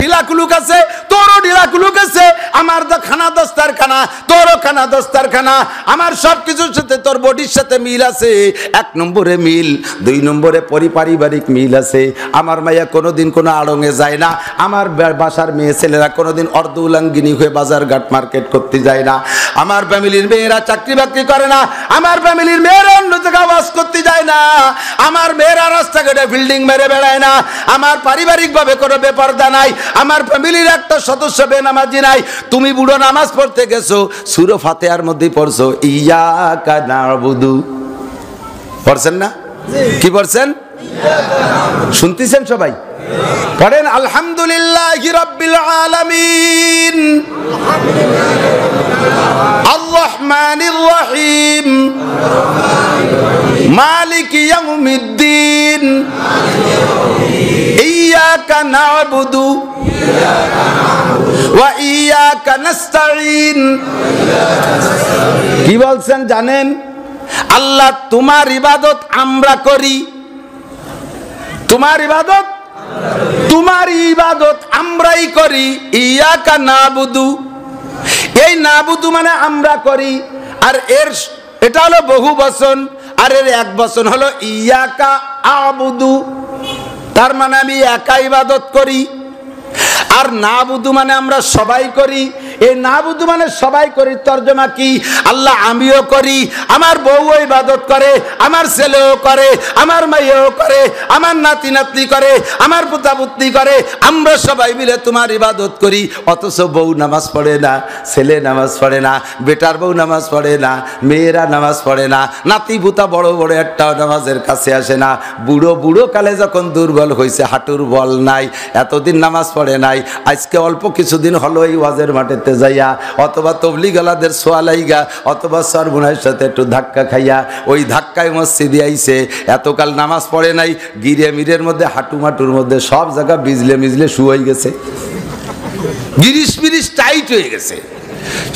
ঢিলা কুলুক আছে, তোরও ঢিলা কুলুক আছে। আমার খানা দস্তারখানা, তোরও খানা দস্তারখানা। আমার সব কিছুর সাথে তোর বডির সাথে মিল আছে। 1 নম্বরে মিল, 2 নম্বরে পারিবারিক মিল আছে। আমার মাইয়া কোনোদিন কোনো আড়ঙে যায় না, আমার বাসার মেয়ে ছেলেরা কোনোদিন অর্ধ উলাঙ্গিনী হয়ে বাজার ঘাট মার্কেট করতে যায় না। আমার ফ্যামিলির মেয়েরা চাকরি বাকরি করে না, আমার ফ্যামিলির মেয়েরা অন্য জায়গায় ওয়াজ করতে যায় না, আমার মেয়েরা রাস্তাঘাটে বিল্ডিং মেরে বেড়ায় না, আমার পারিবারিক ভাবে কোনো বেপরদা নাই, আমার ফ্যামিলির একটা সদস্য বেনামাজি নাই। তুমি বুড়ো নামাজ পড়তে গেছো, সূরা ফাতিহার মধ্যে পড়ছো ইয়াকা নাবুদু, পড়ছেন না? কি পড়ছেন? শুনতেছেন সবাই? পড়েন আলহামদুলিল্লাহি রাব্বিল আলামিন, আর রহমানির রহিম, মালিকি ইয়াউমিদ্দিন, ইয়াকা না'বুদু ওয়া ইয়াকা নাস্তাঈন। কি বলছেন জানেন? আল্লাহ তোমার ইবাদত আমরা করি, তোমার ইবাদত, তোমার ইবাদত আমরাই করি। ইয়াকা নাবুদু, এই নাবুদু মানে আমরা করি। আর এটা হলো বহু বচন, আর এর এক বচন হলো ইয়াকা আবুদু, তার মানে আমি একা ইবাদত করি। আর নাবুদু মানে আমরা সবাই করি। এই নাবুদু মানে সবাই করি তর্জমা কি? আল্লাহ আমিও করি, আমার বউও ইবাদত করে, আমার ছেলেও করে, আমার মাইয়াও করে, আমার নাতি নাতনি করে, আমার পুতা পুত্নী করে, আমরা সবাই মিলে তোমার ইবাদত করি। অথচ বউ নামাজ পড়ে না, ছেলে নামাজ পড়ে না, বেটার বউ নামাজ পড়ে না, মেয়েরা নামাজ পড়ে না, নাতি পুতা বড় বড় একটাও নামাজের কাছে আসে না। বুড়ো বুড়ো কালে যখন দুর্বল হয়েছে, হাঁটুর বল নাই, এতদিন নামাজ পড়ে নাই, আজকে অল্প কিছুদিন হলো এই ওয়াজের মাঠেতে যাইয়া অথবা তবলিগালাদের সোয়ালাইগা অথবা সরবুনাইয়ের সাথে একটু ধাক্কা খাইয়া ওই ধাক্কায় মসজিদে আইছে, এতকাল নামাজ পড়ে নাই, গিরে মিরের মধ্যে হাঁটু মাটুর মধ্যে সব জায়গা বিজলে মিজলে শুয়ে গেছে, গিরিশ মিরিশ টাইট হয়ে গেছে,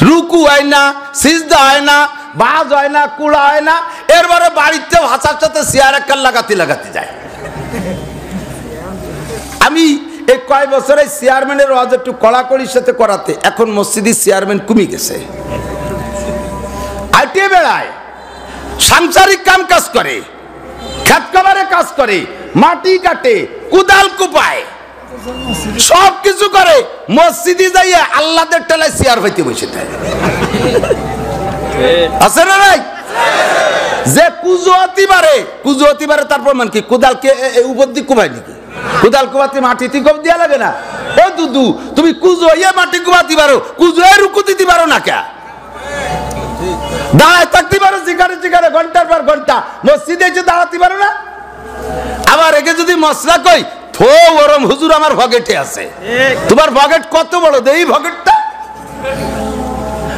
রুকু হয় না, সিজদা হয় না, বাজ হয় না, কুড়া হয় না। এরপরে বাড়িতে ভাষার সাথে চেয়ার একটা লাগাতে লাগাতে যায়। আমি এই কয় বছরে চেয়ারম্যানের ওয়াজ একটু কড়াকড়ির সাথে করাতে, এখন মসজিদের চেয়ারম্যান কমে গেছে, আইটে বেড়ায়, সাংসারিক কাম কাজ করে, খেত খামারে কাজ করে, মাটি কাটে, কুদাল কুপায়, সব কিছু করে, মসজিদে যাইয়া আল্লাহদের টেলায় চেয়ার হইতে বসে থাকে। আছে না নাই? যে কুজুয়াতি পারে তার প্রমাণ কি? কুদালকে উপর দিক কুপায় নাকি? কুদাল কুবাতে মাটিতে কোপ দিয়া লাগে না? ও দুদু, তুমি কুজো ইয়ে মাটি কুবাতে পারো, কুজো এর রুকু দিতে পারো না কে? দাঁড়ায় থাকতে পারো জিগারে জিগারে ঘন্টার পর ঘন্টা, মসজিদে এসে দাঁড়াতে পারো না? আবার একে যদি মশলা কই, থো ওরম হুজুর আমার ভগেটে আছে। তোমার ভগেট কত বড়? দেই ভগেটটা।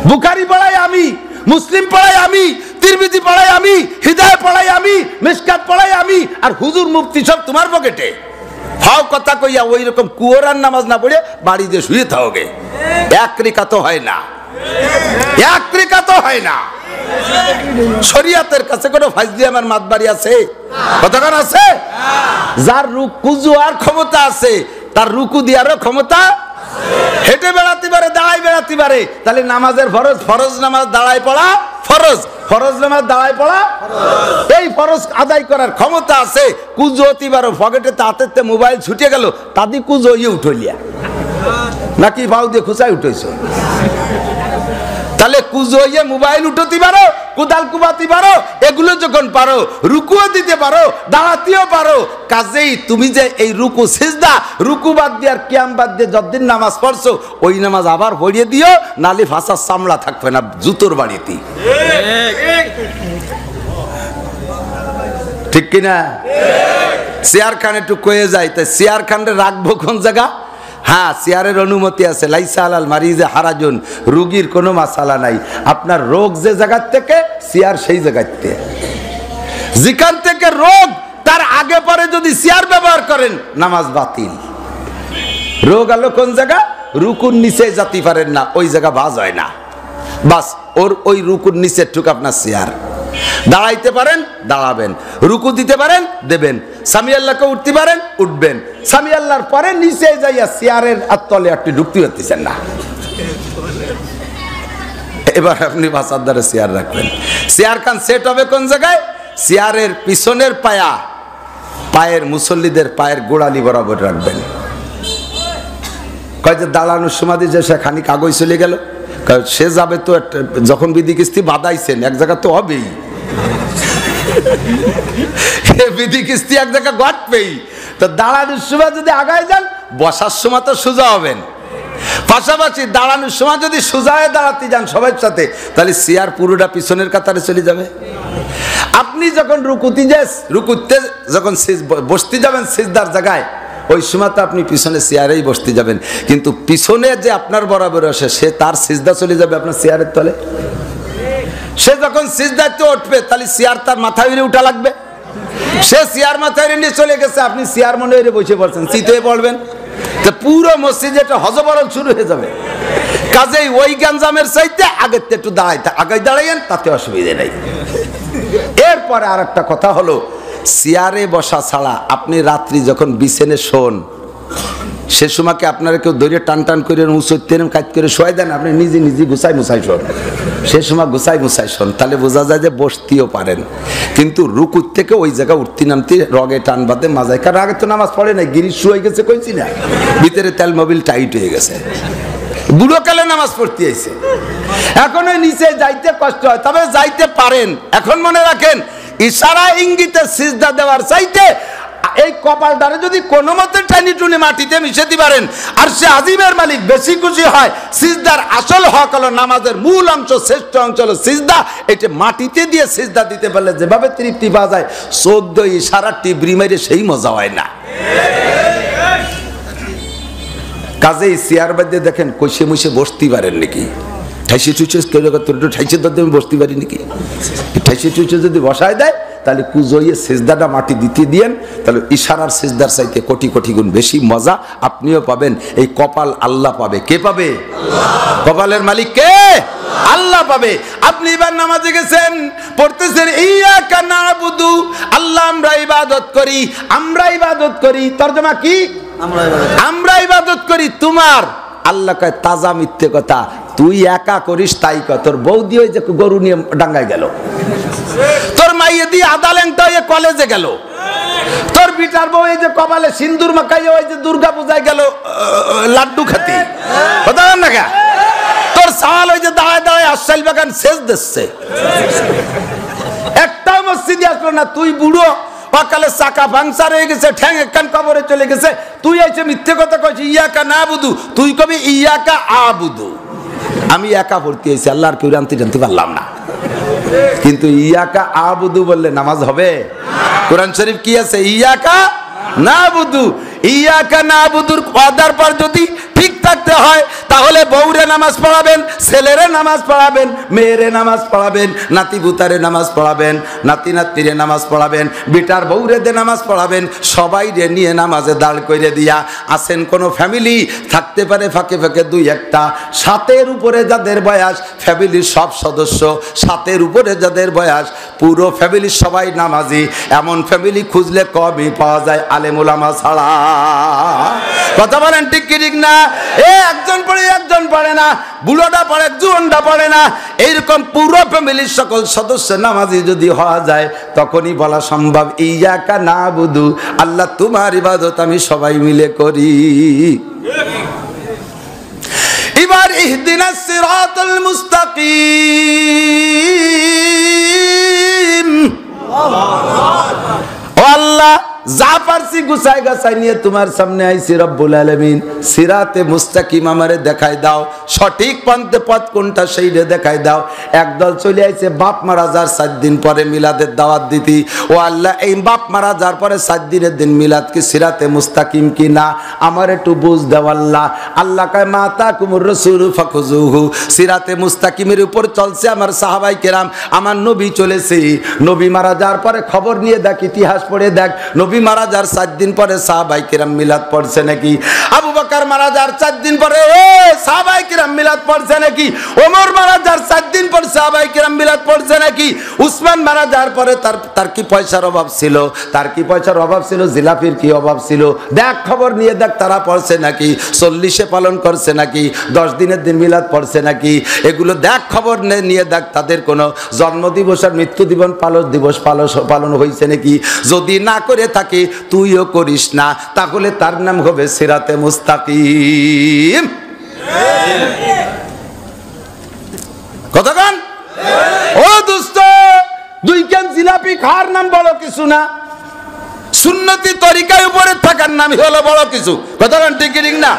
বুখারী পড়াই আমি, মুসলিম পড়াই আমি, তিরমিজি পড়াই আমি, হিদায়াত পড়াই আমি, মিশকাত পড়াই আমি, আর হুজুর মুফতি সব তোমার পকেটে। ফাও কথা কইয়া ওই রকম কুয়োরার নামাজ না পড়ে বাড়িতে শুয়ে থাকবে, এক রেখাত হয় না, এক রেখাত হয় না। শরীয়তের কাছে কোনো ফাজলি আমার মাতবাড়ি আছে? কতক্ষণ আছে? যার কুজু আর ক্ষমতা আছে, তার রুকু দিয়ারও ক্ষমতা, হেঁটে বেড়াতে পারে, দাঁড়ায় বেড়াতে পারে। তাহলে নামাজের ফরজ, ফরজ নামাজ দাঁড়ায় পড়া ফরজ, ফরজ নামাজ দাঁড়ায় পড়া, এই ফরজ আদায় করার ক্ষমতা আছে। কুজো অতি পারো, পকেটে তাতে মোবাইল ছুটে গেল, তাদি কুজো ইয়ে উঠলিয়া নাকি ভাও দিয়ে খুচাই উঠেছ? তাহলে কুজো ইয়ে মোবাইল উঠতে পারো, কুদাল কুবাতে পারো, এগুলো যখন পারো, রুকুও দিতে পারো, দাঁড়াতেও পারো। কাজেই তুমি যে এই রুকু সিজদা, রুকু বাদ দিয়ে আর কিয়াম বাদ দিয়ে যতদিন নামাজ পড়ছো, ওই নামাজ আবার পড়িয়ে দিও, নালে ভাষার চামড়া থাকবে না জুতোর বাড়িতে। ঠিক কিনা? চেয়ার খান একটু কয়ে যায়, তাই চেয়ার খানরে রাখবো কোন জায়গা? হ্যাঁ, চেয়ারের অনুমতি আছে, লাইসা আলাল মারিজে হারাজুন, রুগীর কোনো মাসালা নাই। আপনার রোগ যে জায়গার থেকে, চেয়ার সেই জায়গার থেকে, যেখান থেকে রোগ তার আগে পরে যদি চেয়ার ব্যবহার করেন, নামাজ বাতিল। রোগ আলো কোন জায়গা? রুকুর নিচে যেতে পারেন না, ওই জায়গা বাজ হয় না। বাস ওর ওই রুকুর নিচের টুক আপনার চেয়ার। দাঁড়াইতে পারেন দাঁড়াবেন, রুকু দিতে পারেন দেবেন, সামি আল্লাহকে উঠতে পারেন উঠবেন, সামি আল্লাহর পরে নিচে যাইয়া চেয়ারের তলে আপনি ঢুকতে পারতেছেন না। এবার আপনি বাসার দ্বারা চেয়ার রাখবেন। চেয়ার খান সেট হবে কোন জায়গায়? চেয়ারের পিছনের পায়ের মুসল্লিদের পায়ের গোড়ালি বরাবর রাখবেন। কয় যে দাঁড়ানোর সময় যে সে খানিক কাগজ চলে গেল, সে যাবে তো যখন বিধি কিস্তি বাঁধাইছেন এক জায়গা তো হবেই, বিধি কিস্তি এক জায়গা ঘটবেই। তো দাঁড়ানোর সময় যদি আগায় যান, বসার সময় তো সোজা হবেন, পাশাপাশি দাঁড়ানোর সময় যদি সোজা হয়ে দাঁড়াতে যান সবার সাথে, তাহলে চেয়ার পুরোটা পিছনের কাতারে চলে যাবে। আপনি যখন রুকুতে যখন বসতে যাবেন সিজদার জায়গায়, ওই সময় তো আপনি পিছনে চেয়ারেই বসতে যাবেন, কিন্তু পিছনে যে আপনার বরাবর আসে সে তার সিজদা চলে যাবে আপনার চেয়ারের তলে। সে যখন সিজদাতে উঠবে তাহলে চেয়ার তার মাথায় উঠা লাগবে। সে চেয়ার মাথায় নিয়ে চলে গেছে, আপনি চেয়ার মনে হয়ে বসে পড়ছেন, চিতে পড়বেন, তো পুরো মসজিদে একটা হজবরল শুরু হয়ে যাবে। কাজেই ওই গঞ্জামের চাইতে আগের একটু আগে দাঁড়াইয়েন, তাতে অসুবিধা নেই। এরপরে আর একটা কথা হলো, চেয়ারে বসা ছাড়া আপনি রাত্রি যখন বিছানে শোন, সে সময়কে আপনারা কেউ ধরে টান টান করে উঁচুতেন কাজ করে শোয়াই দেন, আপনি নিজে নিজে গুছাই মুছাই শোন। সে সময় গুছাই মুছাই শোন, তাহলে বোঝা যায় যে বসতেও পারেন। কিন্তু রুকুর থেকে ওই জায়গা উঠতে নামতে রগে টান বাঁধে মাজায়, কারণ আগে তো নামাজ পড়ে নাই, গিরিশ শুয়ে গেছে কইছি না, ভিতরে তেল মোবিল টাইট হয়ে গেছে, বুড়ো কালে নামাজ পড়তে আইছে, এখন ওই নিচে যাইতে কষ্ট হয়, তবে যাইতে পারেন। এখন মনে রাখেন, ইশারা ইঙ্গিতে সিজদা দেওয়ার চাইতে এই কপালটারে যদি কোনো মতে টানি টুনি মাটিতে মিশাতে পারেন, আর সে আজিমের মালিক বেশি খুশি হয়। সিজদার আসল হক হলো নামাজের মূল অংশ, শ্রেষ্ঠ অংশ হলো সিজদা। এটা মাটিতে দিয়ে সিজদা দিতে পারলে যেভাবে তৃপ্তি পাওয়া যায়, 14 ইশারা টিবরি মেরে সেই মজা হয় না। কাজেই চেয়ার বাদে দেখেন কইসে মুইসে বসতে পারেন নাকি, ঠাইসে টুইসে ঠাইসে দাঁড়িয়ে আমি বসতে পারি নাকি, ঠাইসে টুইসে যদি বসায় দেয় তাহলে কুজইয়ে সিজদাটা মাটি দিতে দিয়েন, তাহলে ইশারার সিজদার চাইতে কোটি কোটি গুণ বেশি মজা আপনিও পাবেন। এই কপাল আল্লাহ পাবে। কে পাবে? কপালের মালিক কে? আল্লাহ পাবে। আপনি এবার নামাজে গেছেন, পড়তেছেন ইয়াকা নাবুদু, আল্লাহ আমরা ইবাদত করি, আমরা ইবাদত করি। তরজমা কি? আমরা ইবাদত করি তোমার। আল্লাহ কয় তাজা মিথ্যে কথা, তুই একা করিস তাই কয়। তোর বৌদি ওই যে গরু নিয়ে ডাঙ্গায় গেল, তোর মাইয়ে দিয়ে আদালেংটা হয়ে কলেজে গেল, তোর বিটার বউ এই যে কপালে সিন্দুর মাখাইয়ে ওই যে দুর্গা পূজায় গেল লাড্ডু খাতি, কথা বলেন না? তোর সাওয়াল ওই যে দাঁড়ায় দাঁড়ায় আশাইল বাগান সেচ দিচ্ছে, একটাও মসজিদে আসলো না। তুই বুড়ো, সকালে চাকা পাংচার হয়ে গেছে, ঠ্যাং একখান কবরে চলে গেছে, তুই এসে মিথ্যে কথা কইছিস ইয়াকা না বুধু, তুই কবি ইয়াকা আবুদু। আমি একা পড়তে এসেছি, আল্লাহর কেউ জানতে পারলাম না, কিন্তু ইয়াকা আবুদু বললে নামাজ হবে? কোরআন শরীফ কি আছে? ইয়াকা না বুধু। ইয়াকা না বুধুর ওয়াদার পর যদি ঠিক থাকতে হয়, তাহলে বউরে নামাজ পড়াবেন, ছেলেরে নামাজ পড়াবেন, মেয়েরে নামাজ পড়াবেন, নাতি বুতারে নামাজ পড়াবেন, নাতি নাতিরে নামাজ পড়াবেন, বিটার বউরে দে নামাজ পড়াবেন, সবাই রে নিয়ে নামাজে দাঁড় করে দিয়া। আছেন কোনো ফ্যামিলি থাকতে পারে ফাঁকে ফাঁকে দুই একটা, 7-এর উপরে যাদের বয়স, ফ্যামিলির সব সদস্য 7-এর উপরে যাদের বয়স, পুরো ফ্যামিলির সবাই নামাজি। এমন ফ্যামিলি খুঁজলে কমই পাওয়া যায়, আলেম ওলামা ছাড়া। কথা বলেন ঠিক কি ঠিক না? একজন পড়ে একজন পড়ে না, বুড়োটা পড়ে জুয়ানটা পড়ে না, এইরকম পুরো ফ্যামিলির সকল সদস্য নামাজি যদি হওয়া যায়, তখনই বলা সম্ভব ইয়াকা নাবুদু, আল্লাহ তোমার ইবাদত আমি সবাই মিলে করি। এবার ইহদিনাস সিরাতাল মুস্তাকিম। ও আল্লাহ, যা পারছি গুছাই গাছাই নিয়ে তোমার সামনে আইছি রব্বুল আলামিন, সিরাতে মুস্তাকিম আমারে দেখাই দাও, সঠিক পন্থে পথ কোনটা সেইটা দেখাই দাও। একদল চলে আইছে বাপ মারা যার 7 দিন পরে মিলাদের দাওয়াত দিতি। ও আল্লাহ, এই বাপ মারা যার পরে 7 দিনের দিন মিলাদ কি সিরাতে মুস্তাকিম কি না, আমার একটু বুঝ দাও আল্লাহ। আল্লাহ কয় মাতা কুমুর রাসূল ফাখুযুহু, সিরাতে মুস্তাকিমের উপর চলছে আমার সাহাবায়ে কেরাম, আমার নবী চলেছে। নবী মারা যাওয়ার পরে খবর নিয়ে দেখ, ইতিহাস পড়ে দেখ, নবী মারা যাওয়ার 4 দিন পরে সাহাবায়ে কিরাম মিলাদ পড়ছে নাকি? আবু বকর মারা যাওয়ার 4 দিন পরে সাহাবায়ে কিরাম মিলাদ পড়ছে নাকি? ওমর মারা যাওয়ার 4 দিন পর সাহাবায়ে কিরাম মিলাদ পড়ছে নাকি? উসমান মারা যাওয়ার পরে তার কি পয়সার অভাব ছিল? তার কি পয়সার অভাব ছিল? জিলাপির কি অভাব ছিল? দেখ খবর নিয়ে দেখ তারা পড়ছে নাকি? 40-এ পালন করছে নাকি? 10 দিনের দিন মিলাদ পড়ছে নাকি? এগুলো দেখ খবর নিয়ে দেখ তাদের কোনো জন্মদিবস আর মৃত্যু দিবস পালন হয়েছে নাকি? যদি না করে থাকে তুইও করিস না, তাহলে তার নাম হবে সিরাতে মুস্তাকিম। কতক্ষণ ও দোস্ত, 2 কেন জিলাপি খাওয়ার নাম বড় কিছু না, সুন্নতি তরিকায় উপরে থাকার নামই হলো বড় কিছু। কতক্ষণ ঠিক না?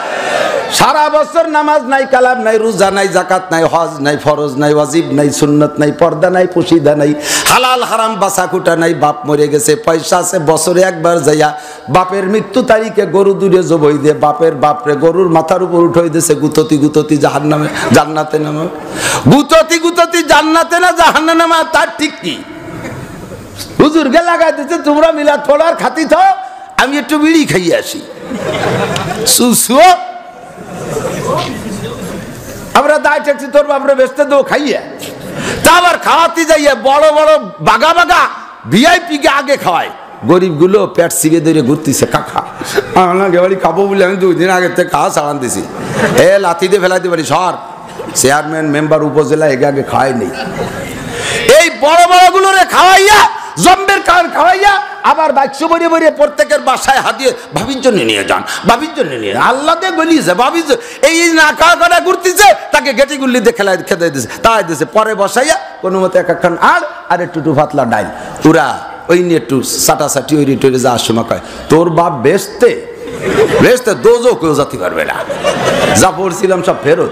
সারা বছর নামাজ নাই, কালাম নাই, রোজা নাই, যাকাত নাই, হজ নাই, ফরজ নাই, ওয়াজিব নাই, সুন্নত নাই, পর্দা নাই, পশিদা নাই, হালাল হারাম বাছাকুটা নাই, বাপ মরে গেছে, পয়সা আছে, বছরে একবার যাইয়া বাপের মৃত্যু তারিখে গরু দূরে জবই দিয়ে বাপের বাপরে গরুর মাথার উপর উঠাই দিয়েছে, গুততি জাহান্নামে জান্নাতে নামা, গুততি জান্নাতে না জাহান্নামে নামা, তার ঠিক কি? হুজুরকে লাগাই দিচ্ছে তোমরা মিলাদ পড়ার খাতি থাও, আমি একটু বিড়ি খাইয়ে আসি। সুসুও আমরা দায় ঠেকছি তোর বাপরে বেচতে দেবো খাইয়ে, তা আবার খাওয়াতে যাইয়ে বড় বড় বাগা ভিআইপি কে আগে খাওয়ায়, গরিব গুলো পেট সিগে ধরে ঘুরতেছে, কাকা আমাকে বাড়ি খাবো বলে আমি 2 দিন আগে থেকে খাওয়া ছাড়ান দিছি, লাথি দিয়ে ফেলাইতে পারি সর, চেয়ারম্যান মেম্বার উপজেলা আগে খাওয়াই নেই। এই বড় বড় গুলোরে খাওয়াইয়া জম্বের খাওয়াইয়া আবার 22 বড়ে প্রত্যেকের বাসায় হাত দিয়ে ভাবির জন্য নিয়ে যান, ভাবির জন্য নিয়ে আল্লাহ দিয়ে গলিয়েছে, ভাবি এই না খাওয়া করা ঘুরতেছে, তাকে গেটি গুল্লি দিয়ে খেতে দিয়েছে, তাই দিয়েছে, পরে বসাইয়া কোনো মতো একখান আর একটু পাতলা ডাইল পুরা ওই নিয়ে একটু সাটাসাটি ওই রিটোরে যাওয়ার সময় কয় তোর বাপ বেচতে দোজো কেউ যেতে পারবে না, যা পড়ছিলাম সব ফেরত।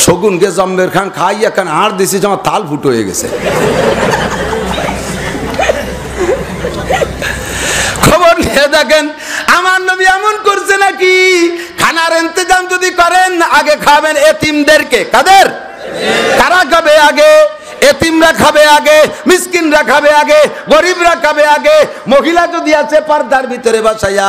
শগুনকে জম্বের খান খাইয়া খান আর দিছি, আমার তাল ফুটো হয়ে গেছে। খবর নিয়ে দেখেন আমার নবী এমন করছে নাকি? খানার ইন্তজাম যদি করেন আগে খাবেন এতিমদেরকে। কাদের? কারা খাবে আগে? এতিমরা খাবে আগে, মিসকিনরা খাবে আগে, গরিবরা খাবে আগে। মহিলা যদি আছে পর্দার ভিতরে বসাইয়া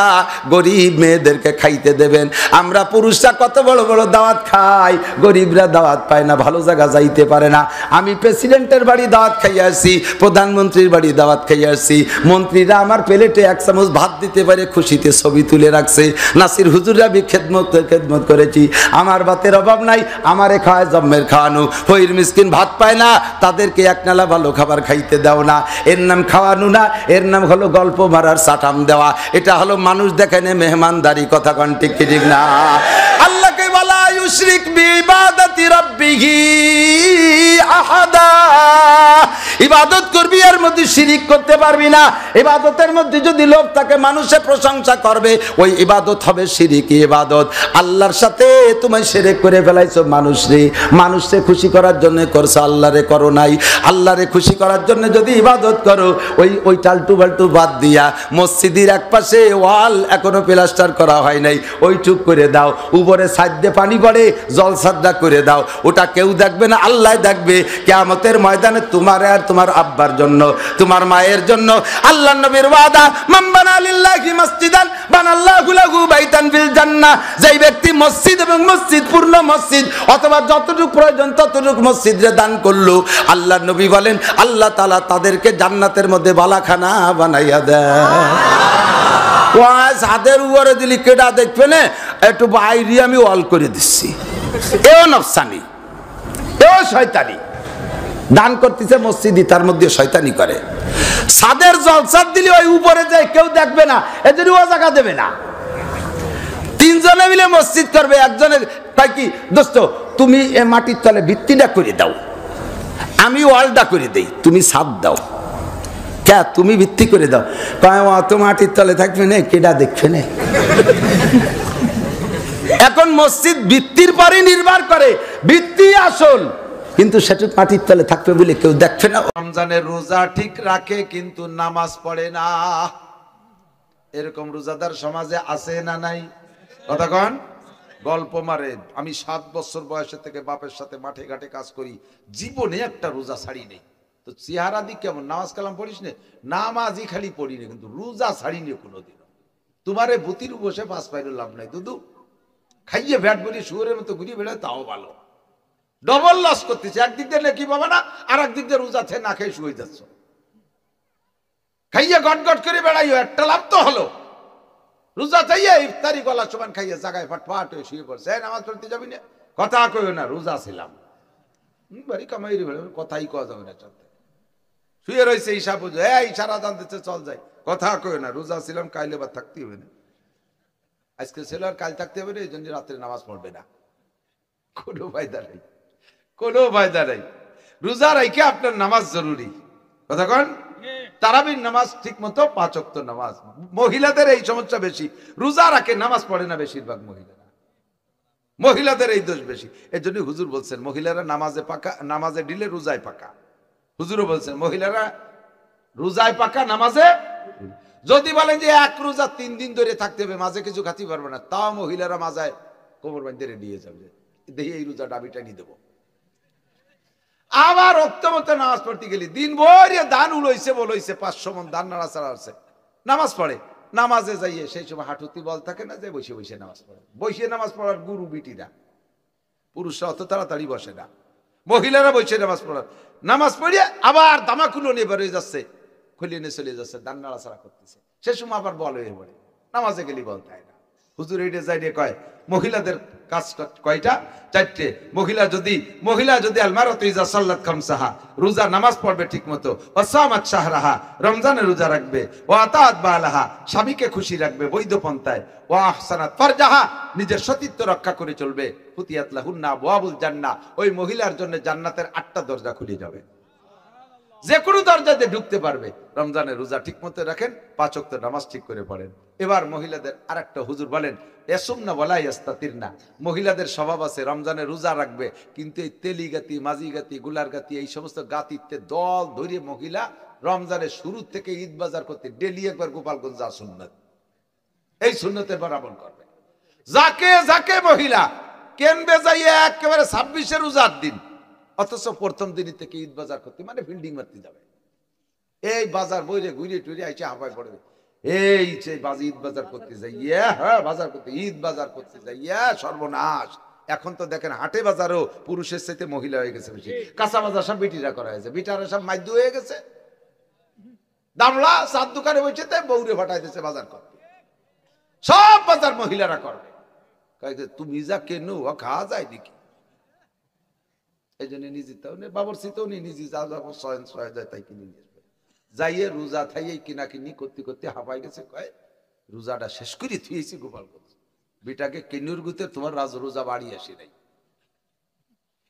গরিব মেয়েদেরকে খাইতে দেবেন। আমরা পুরুষরা কত বড় বড় দাওয়াত খাই, গরিবরা দাওয়াত পায় না, ভালো জায়গা যাইতে পারে না। আমি প্রেসিডেন্টের বাড়ি দাওয়াত খাইয়ে আসছি, প্রধানমন্ত্রীর বাড়ি দাওয়াত খাইয়ে আসছি, মন্ত্রীরা আমার প্লেটে 1 চামচ ভাত দিতে পারে খুশিতে ছবি তুলে রাখছে। নাসির হুজুররা আমি খেদমত করেছি, আমার ভাতের অভাব নাই, আমারে খাওয়ায় জম্মের খাওয়ানো। ফকির মিসকিন ভাত পায় না, তাদেরকে একনালা ভালো খাবার খাইতে দাও না। এর নাম খাওয়ানো না, এর নাম হলো গল্প মারার সাটাম দেওয়া। এটা হলো মানুষ দেখানে মেহমানদারি। কথা কোন ঠিক ঠিক না? আল্লাহকে বলা ইউশরিক বিইবাদাতি রাব্বিহি আহাদা। ইবাদত করবি এর মধ্যে শিরিক করতে পারবি না। ইবাদতের মধ্যে যদি লোভ থাকে মানুষের প্রশংসা করবে, ওই ইবাদত হবে শিরিকি ইবাদত। আল্লাহর সাথে তুমি শিরক করে ফেলাইছো। মানুষকে খুশি করার জন্য করছো, আল্লাহরে করো নাই। আল্লাহরে খুশি করার জন্য যদি ইবাদত করো, ওই টালটু বাল্টু বাদ দিয়া মসজিদের এক পাশে ওয়াল এখনো প্লাস্টার করা হয় নাই, ওইটুক করে দাও। উপরে সাইডে পানি পড়ে, জল সাদ্দা করে দাও। ওটা কেউ দেখবে না, আল্লাহ দেখবে। কিয়ামতের ময়দানে তোমার আর তোমার আব্বার জন্য, তোমার মায়ের জন্য। আল্লাহর নবীর ওয়াদা, মান বানা লিল্লাহি মাসজিদান বানাল্লাহু লাহু বাইতান ফিল জান্নাহ। যেই ব্যক্তি মসজিদ এবং মসজিদ পূর্ণ মসজিদ অথবা যতটুকু প্রয়োজন ততটুকু মসজিদে দান করলো, আল্লাহর নবী বলেন আল্লাহ তাআলা তাদেরকে জান্নাতের মধ্যে বালাখানা বানাইয়া দেয়। ওয়াজ হাতের উপরে দিলি কেডা দেখবে না, একটু বাইরে আমি ওয়াল করে দিচ্ছি। এও নফসানি, এও শয়তানি। দান করতেছে মসজিদই, তার মধ্যে শয়তানি করে। সাদের জলসাদ দিলে ওই উপরে যায়, কেউ দেখবে না, এজন্য ও জায়গা দেবে না। 3 জনে মিলে মসজিদ করবে, একজনে তাই কি দোস্ত তুমি এ মাটির তলে ভিত্তিটা করে দাও, আমি ওয়ালটা করে দেই, তুমি ছাদ দাও। কে? তুমি ভিত্তি করে দাও। কয় অত মাটির তলে থাকবে না, কেডা দেখবে না। এখন মসজিদ ভিত্তির পরে নির্ভর করে, ভিত্তি আসল, কিন্তু সেটা মাটির তলে থাকবে বলে কেউ দেখবে না। রমজানের রোজা ঠিক রাখে কিন্তু নামাজ পড়ে না, এরকম রোজাদার সমাজে আছে না নাই? কথা কন। গল্প মারে। আমি 7 বছর বয়সে থেকে বাপের সাথে মাঠে ঘাটে কাজ করি, জীবনে একটা রোজা ছাড়ি নেই। তো তো চেহারা দিক কেমন, নামাজ কালাম পড়িস নে? নামাজই খালি পড়ি না, কিন্তু রোজা ছাড়ি নে কোনোদিন। তোমারে বুতির বসে পাঁচ পাইলে লাভ নাই দুদু, খাইয়ে ভ্যাট বলি শুয়োরের মতো ঘুরিয়ে বেড়ায়, তাও ভালো। ডবল লস করতেছে, একদিক দিয়ে নাকি পাবা না, আর একদিক দিয়ে রোজা থেকে না খেয়ে শুয়ে যাচ্ছ। খাইয়ে গট গট করে বেড়াইও, একটা লাভ তো হলো। রোজা চাইয়ে ইফতারি গলার সমান খাইয়ে জায়গায় ফাটফাট হয়ে শুয়ে পড়ছে, নামাজ পড়তে যাবি না? কথা কইও না, রোজা ছিলাম। বাড়ি কামাই কথাই কওয়া যাবে না, চলতে শুয়ে রয়েছে ঈশা পুজো, ইশারা জানতেছে চল যাই, কথা কইও না, রোজা ছিলাম, কাইলে বা থাকতে হবে না। আজকে ছিল আর কাল থাকতে হবে না, এই জন্য রাত্রে নামাজ পড়বে না। কোনো ফায়দা নেই, কোনো ফায়দা নেই। রোজা রাইখে আপনার নামাজ জরুরি। কথা কন, তারাবির নামাজ ঠিক মতো 5 ওয়াক্ত নামাজ। মহিলাদের এই সমস্যা বেশি, রোজা রাখে নামাজ পড়ে না বেশিরভাগ মহিলারা, মহিলাদের এই দোষ বেশি। এই জন্য হুজুর বলছেন মহিলারা নামাজে পাকা, নামাজে ডিলে রোজায় পাকা। হুজুরও বলছেন মহিলারা রোজায় পাকা, নামাজে। যদি বলেন যে এক রোজা 3 দিন ধরে থাকতে হবে, মাঝে কিছু খাতে পারবে না, তাও মহিলারা মাজায় কোমর বাঁধতে রেডি হয়ে যাবে, দেখি এই রোজা ডাবিটা নিয়ে দেবো। আবার অক্তমতো নামাজ পড়তে গেলি দিন ভর দান উড়াইছে বলইছে, 500 মন দান নাড়াচাড়া আছে, নামাজ পড়ে। নামাজে যাইয়ে সেই সময় হাঁটুতি বল থাকে না, যে বসে বসে নামাজ পড়ে। বসে নামাজ পড়ার গুরু বিটিরা, পুরুষরা অত তাড়াতাড়ি বসে না, মহিলারা বসে নামাজ পড়ার। নামাজ পড়িয়ে আবার দামাকুলো নিয়ে বেরোয় যাচ্ছে, খুলিয়ে নিয়ে চলে যাচ্ছে, দান নাড়াচাড়া করতেছে। সে সময় আবার বল হয়ে পড়ে, নামাজে গেলি বল তাই না। হুজুর এইটা যাই রে কয় মহিলাদের কাজ কয়টা? 4টে। মহিলা যদি আলমারাতু ইজা সাল্লাত খামসাহা, রোজা নামাজ পড়বে ঠিক মতো, ওয়াসামাত শাহরাহা, রমজানের রোজা রাখবে, ওয়া আতাত বালাহা, স্বামীকে খুশি রাখবে বৈধ পন্থায়, ওয়া আহসানাত ফারজাহা, নিজের সতীত্ব রক্ষা করে চলবে, ফুতিয়াত লাহুন্না আবওয়াবুল জান্নাহ, ওই মহিলার জন্য জান্নাতের 8টা দরজা খুলে যাবে, যে কোনো দরজাতে ঢুকতে পারবে। রমজানের রোজা ঠিক মতো রাখেন, 5 ওয়াক্ত নামাজ ঠিক করে পড়েন। এবার মহিলাদের আরেকটা হুজুর বলেন এসুমনা ওয়ালা ইস্তাতিরনা, মহিলাদের স্বভাব আছে রমজানের রোজা রাখবে, কিন্তু এই তেলি গাতি, মাঝি গাতি, গুলার গাতি, এই সমস্ত গাতিতে দল ধরে মহিলা রমজানের শুরু থেকে ঈদ বাজার করতে ডেলি একবার গোপালগঞ্জ যা সুন্নত, এই সুন্নতের বরাবর করবে। যাকে যাকে মহিলা কেনবে যাইয়ে একেবারে 26 রোজার দিন, অথচ প্রথম দিনই থেকে ঈদ বাজার করতে, মানে ফিল্ডিং মারতে যাবে। এই বাজার বইরে ঘুরে টুরে আইসে হাঁপায় পড়বে, এই যে ঈদ বাজার করতে যাইয়া, হ্যাঁ বাজার করতে, ঈদ বাজার করতে যাইয়া সর্বনাশ। এখন তো দেখেন হাটে বাজারও পুরুষের সাথে মহিলা হয়ে গেছে বেশি, কাঁচা বাজার সব বিটিরা করা হয়েছে, বিটারা সব মাইদ্য হয়ে গেছে, দামলা 4 দোকানে বসে বউরে ফাটাই দিচ্ছে বাজার করতে, সব বাজার মহিলারা করবে। তুমি যা কেন খাওয়া যায় নাকি? এই জন্য নিজে তাও বাবর শীতও নেই, নিজে যা যাবো সয়ন সয় যায় তাই কিনে নিয়ে আসবে। যাইয়ে রোজা থাইয়ে কিনা কিনি করতে করতে হাঁপাই গেছে, কয় রোজাটা শেষ করে থুয়েছি গোপালগঞ্জ, বিটাকে কিনুর গুতে তোমার রোজা বাড়ি আসি নাই।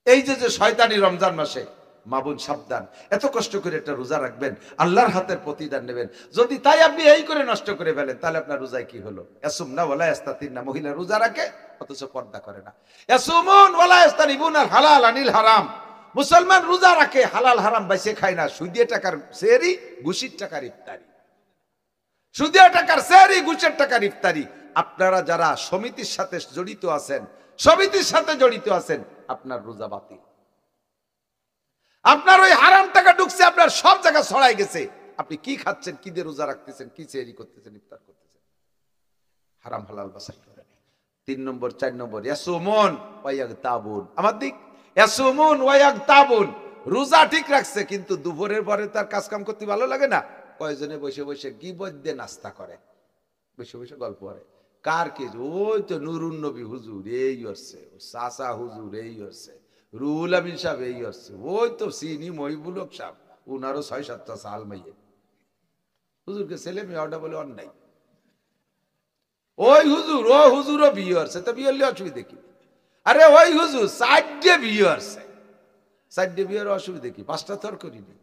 এই যে শয়তানি রমজান মাসে মা বোন সাবধান, এত কষ্ট করে একটা রোজা রাখবেন, আল্লাহর হাতের প্রতিদান নেবেন। যদি তাই আপনি এই করে নষ্ট করে ফেলেন, তাহলে আপনার রোজায় কি হলো? ইয়াসুমনা ওয়ালা ইস্তাতিরনা, মহিলা রোজা রাখে অথচ পর্দা করে না। ইয়াসুমুন ওয়ালা ইস্তানিবুনাল হালাল আনিল হারাম, মুসলমান রোজা রাখে, হালাল হারাম বাইসে খায় না। সুদিয়া টাকার সেহরি, ঘুষির টাকার ইফতারি, সুদিয়া টাকার সেহরি, ঘুষের টাকার ইফতারি। আপনারা যারা সমিতির সাথে জড়িত আছেন, সমিতির সাথে জড়িত আছেন, আপনার রোজা বাতিল। আপনার ওই হারাম টাকা ঢুকছে, আপনার সব জায়গা ছড়াই গেছে। আপনি কি খাচ্ছেন, কি দিয়ে রোজা রাখতেছেন, কি সেহরি করতেছেন, ইফতার করতেছেন, হারাম হালাল বাছাই করেন। 3 নম্বর 4 নম্বর ইয়াসুমুন ওয়া ইয়াগতাবুন, আমার দিক ইয়াসুমুন ওয়া ইয়াগতাবুন, রোজা ঠিক রাখছে কিন্তু দুপুরের পরে তার কাজ কাম করতে ভালো লাগে না, কয়জনে বসে বসে গীবত দিয়ে নাস্তা করে, বসে বসে গল্প করে। কার কি? ওই তো নুরুন নবী হুজুর এই হচ্ছে, চাচা হুজুর এই হচ্ছে, রুহুল আমিন সাহেব এই হচ্ছে, ওই তো সিনি মহিবুল হক সাহেব, উনারও 6-7টা সাল মাইয়ে। হুজুরকে ছেলে মেয়ে ওটা বলে অন্যায়। ওই হুজুর, ও হুজুরও বিয়ে হচ্ছে, তো বিয়ে হলে অসুবিধা কি? আরে ওই হুজুর 4টে বিয়ে হচ্ছে, 4টে বিয়ের অসুবিধা কি? 5টা তোর করিনি,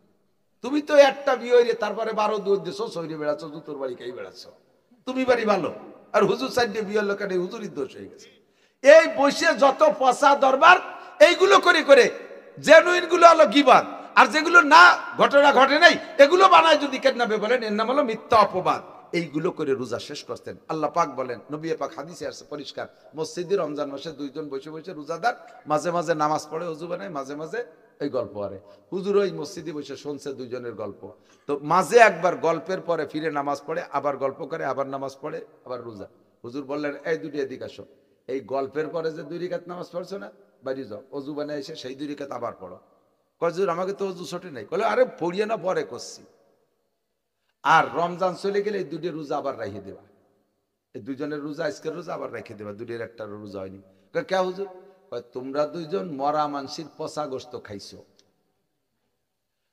তুমি তো একটা বিয়ে হইলে তারপরে 12 দুধ দিছো, সইরে বেড়াচ্ছ, জুতোর বাড়ি খাই বেড়াচ্ছ, তুমি বাড়ি ভালো। আর হুজুর 4টে বিয়ের লোক, হুজুরই দোষ হয়ে গেছে। এই বসে যত পচা দরবার, এইগুলো করে করে জেনুইন গুলো হলো গীবত, আর যেগুলো না ঘটনা ঘটে নাই এগুলো বানায় যদি কেডনাবে বলেন, এর নাম হলো মিথ্যা অপবাদ। এইগুলো করে রোজা শেষ করতেন। আল্লাহ পাক বলেন, নবী পাক হাদিসে আসছে পরিষ্কার, মসজিদে রমজান মাসে 2 জন বসে বসে রোজাদার মাঝে মাঝে নামাজ পড়ে, ওযু বানায়, মাঝে মাঝে এই গল্প আরে হুজুর ওই মসজিদে বসে শুনছে দুইজনের গল্প। তো মাঝে একবার গল্পের পরে ফিরে নামাজ পড়ে, আবার গল্প করে, আবার নামাজ পড়ে, আবার রোজা। হুজুর বললেন এই দুটি এদিক আসো, এই গল্পের পরে যে 2 রাকাত নামাজ পড়ছো না, বাড়ি যাও, অজু বানায় এসে সেই 2 রাকাত আবার পড়ো। কয় হুজুর আমাকে তো অজু ছুটি নাই। বলে আরে পড়িয়ে না পরে করছি। আর রমজান চলে গেলে এই 2 রোজা আবার রেখে দেবা, এই দুইজনের রোজা আজকের রোজা আবার রেখে দেবা, 2-এর একটা রোজা হয়নি। কে হুজুর? তোমরা দুইজন মরা মানসির পচা গোস্ত খাইছো,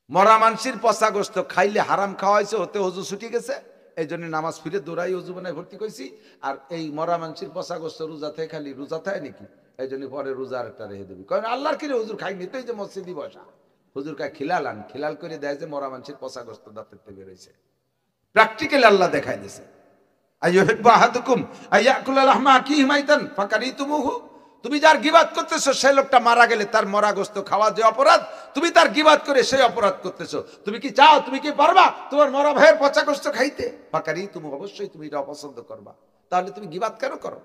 মরা মানসির পচা গোস্ত খাইলে হারাম খাওয়াইছে, ওতে অজু ছুটি গেছে, এই জন্য নামাজ ফিরে দৌড়াই অজু বানায় ভর্তি করেছি। আর এই মরা মানসির পচা গোস্ত রোজা থেকে খালি রোজা থাকে নাকি, এই জন্য পরে রোজা একটা রেখে দেবি। কারণ আল্লাহর কিরে হুজুর খাইনি তো, এই যে মসজিদি বসা হুজুর কায় খিলালান, খিলাল করে দেয় যে মরা মানসির পচা গোস্ত দাঁতের থেকে বেরোইছে। প্র্যাকটিক্যালি আল্লাহ দেখাই দিয়েছে। আইয়ুহিব্বু আহাদুকুম আইয়াকুলা লাহমা আখিহি মাইতান ফাকারিতুমুহু। তুমি যার গিবাত করতেছো সেই লোকটা মারা গেলে তার মরা গোস্ত খাওয়া যে অপরাধ, তুমি তার গিবাত করে সেই অপরাধ করতেছো। তুমি কি চাও, তুমি কি পারবা তোমার মরা ভাইয়ের পচা গোস্ত খাইতে? ফাকারিতুমু, অবশ্যই তুমি এটা অপছন্দ করবা। তাহলে তুমি গিবাত কেন করো?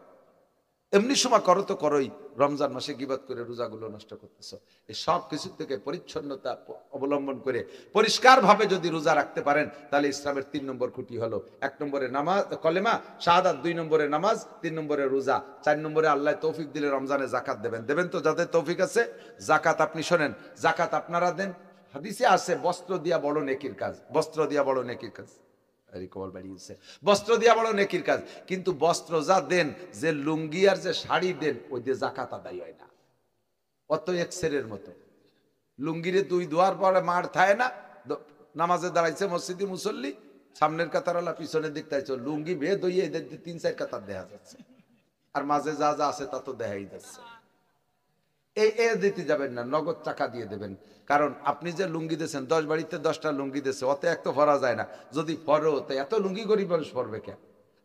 এমনি সময় করো তো করোই, রমজান মাসে গিবাত করে রোজাগুলো নষ্ট করতেছো। এই সব কিছু থেকে পরিচ্ছন্নতা অবলম্বন করে পরিষ্কার ভাবে যদি রোজা রাখতে পারেন, তাহলে ইসলামের 3 নম্বর খুঁটি হলো 1 নম্বরে নামাজ কলেমা শাহাদাত, 2 নম্বরে নামাজ, 3 নম্বরে রোজা, 4 নম্বরে আল্লাহ তৌফিক দিলে রমজানে জাকাত দেবেন। দেবেন তো যাদের তৌফিক আছে। জাকাত আপনি শোনেন, জাকাত আপনারা দেন। হাদিসে আছে বস্ত্র দিয়া বড় নেকির কাজ, বস্ত্র দিয়া বড় নেকির কাজ। বস্ত্র দিয়া বড় নেকির কাজ, কিন্তু বস্ত্র যা দেন, যে লুঙ্গি আর যে শাড়ি দেন, ওই দিয়ে জাকাত আদায় হয় না। অত এক্সের মতো লুঙ্গিরে 2 দুয়ার পরে মার থায় না, নামাজে দাঁড়াইছে মসজিদে মুসল্লি, সামনের কাতারওয়ালা পিছনের দিক তাইছে, লুঙ্গি বেদ হইয়ে এদের 3-4 কাতার দেখা যাচ্ছে, আর মাঝে যা যা আছে তা তো দেখাই যাচ্ছে। এই দিতে যাবেন না, নগদ টাকা দিয়ে দেবেন। কারণ আপনি যে লুঙ্গি দিয়েছেন, 10 বাড়িতে 10টা লুঙ্গি দিয়েছে, অত এক তো ফরা যায় না। যদি ফরো তো এত লুঙ্গি গরিব মানুষ পড়বে কেন?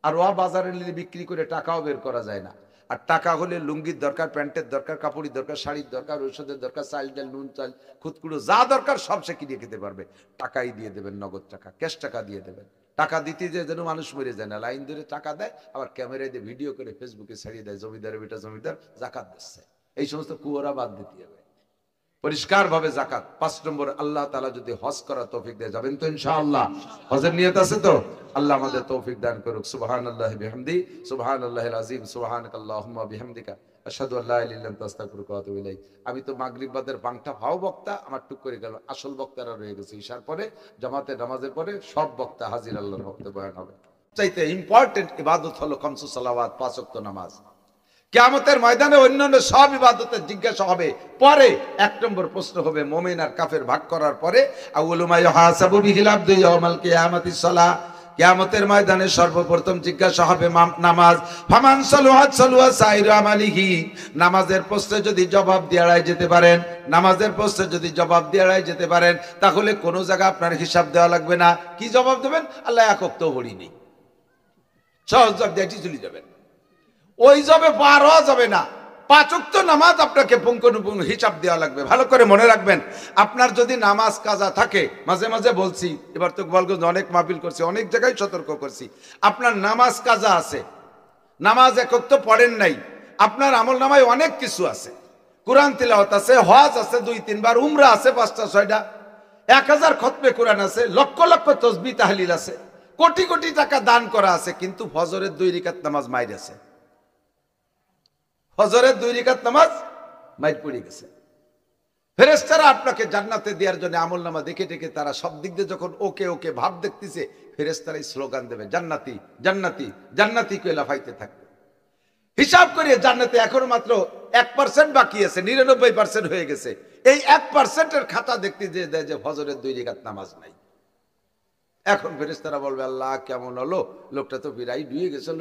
আর ওয়া বাজারে নিলে বিক্রি করে টাকাও বের করা যায় না। আর টাকা হলে লুঙ্গির দরকার, প্যান্টের দরকার, কাপড়ের দরকার, শাড়ির দরকার, ঔষধের দরকার, চাল ডাল নুন চাল খুদকুড়ো যা দরকার সব সে কিনে খেতে পারবে। টাকাই দিয়ে দেবেন, নগদ টাকা, ক্যাশ টাকা দিয়ে দেবেন। টাকা দিতে যে যেন মানুষ মরে যায় না, লাইন ধরে টাকা দেয়, আবার ক্যামেরায় দিয়ে ভিডিও করে ফেসবুকে ছাড়িয়ে দেয়, জমিদারের বেটা জমিদার জাকাত দিচ্ছে। এই সমস্ত কুয়োরা বাদ দিতে হবে, পরিষ্কার ভাবে জাকাত। 5 নম্বর, আল্লাহ তাআলা যদি হজ করা তৌফিক দেয়, যাবেন তো ইনশাআল্লাহ? হজের নিয়ত আছে তো? আল্লাহ আমাদের তৌফিক দান করুক। সুবহানাল্লাহি বিহামদি, সুবহানাল্লাহিল আযীম, সুবহানাকাল্লাহুম্মা বিহামদিকা, আশহাদু আল্লা ইলাহা ইল্লা আনতা, আস্তাগফিরুকা ওয়া আতুবু ইলাইক। আমি তো মাগরিব বাদের বাংটা ভাও বক্তা, আমার টুক করে গেল। আসল বক্তারা রয়ে গেছে, ইশার পরে জামাতে নামাজের পরে সব বক্তা হাজির, আল্লাহর ভক্ত বয়ান হবে। চাইতে ইম্পর্টেন্ট ইবাদত হলো 5 সালাওয়াত, 5 ওয়াক্ত নামাজ। কিয়ামতের ময়দানে অন্যান্য সব ইবাদতের জিজ্ঞাসা হবে পরে। 1 নম্বর প্রশ্ন হবে মুমিন আর কাফের ভাগ করার পরে, আউয়ালু মা ইউহাসাবু বিহিল আবদু ইয়াউমাল কিয়ামাতিস সালাহ। কিয়ামতের ময়দানে সর্বপ্রথম জিজ্ঞাসা হবে নামাজ। ফামান সালুহাত সালুহা সাইরু আমালিহি। নামাজের প্রশ্নে যদি জবাব দিয়ে এড়ায় যেতে পারেন, নামাজের প্রশ্নে যদি জবাব দিয়ে এড়ায় যেতে পারেন, তাহলে কোনো জায়গা আপনার হিসাব দেওয়া লাগবে না। কি জবাব দেবেন? আল্লাহ এক ওয়াক্ত পড়িনি, সহজ জবাব দিয়ে চলে যাবেন। ওই জবে পার হওয়া যাবে না। 5 ওয়াক্ত নামাজ আপনাকে পুঙ্খানুপুঙ্খ হিসাব দেওয়া লাগবে। ভালো করে মনে রাখবেন, আপনার যদি নামাজ কাজা থাকে, মাঝে মাঝে বলছি, এবার তো গোপালগঞ্জ অনেক মাহফিল করছি, অনেক জায়গায় সতর্ক করছি, আপনার নামাজ কাজা আছে, নামাজ 1 ওয়াক্ত পড়েন নাই, আপনার আমল নামায় অনেক কিছু আছে, কোরআন তিলাওয়াত আছে, হজ আছে 2-3 বার, উমরা আছে 5টা 6টা, 1000 খতমে কোরআন আছে, লক্ষ লক্ষ তাসবিহ তাহলিল আছে, কোটি কোটি টাকা দান করা আছে, কিন্তু ফজরের 2 রাকাত নামাজ মাইর আছে, ফজরের 2 রাকাত নামাজ মাইর পড়ে গেছে। ফেরেশতারা আপনাকে জান্নাতে দেওয়ার জন্য আমলনামা দেখে দেখে তারা সব দিক দিয়ে যখন ওকে ওকে ভাব দেখতেছে, ফেরেশতারাই স্লোগান দেবে জান্নাতি জান্নাতি জান্নাতি কইলা লাফাইতে থাকবে। হিসাব করে জান্নাতে এখন মাত্র 1% বাকি আছে, 99% হয়ে গেছে। এই 1%-এর খাতা দেখতে যে দেয় যে ফজরের 2 রাকাত নামাজ নাই। এখন ফেরেশতারা বলবে আল্লাহ কেমন হলো, লোকটা তো বিরাই ডুবে গেছিল,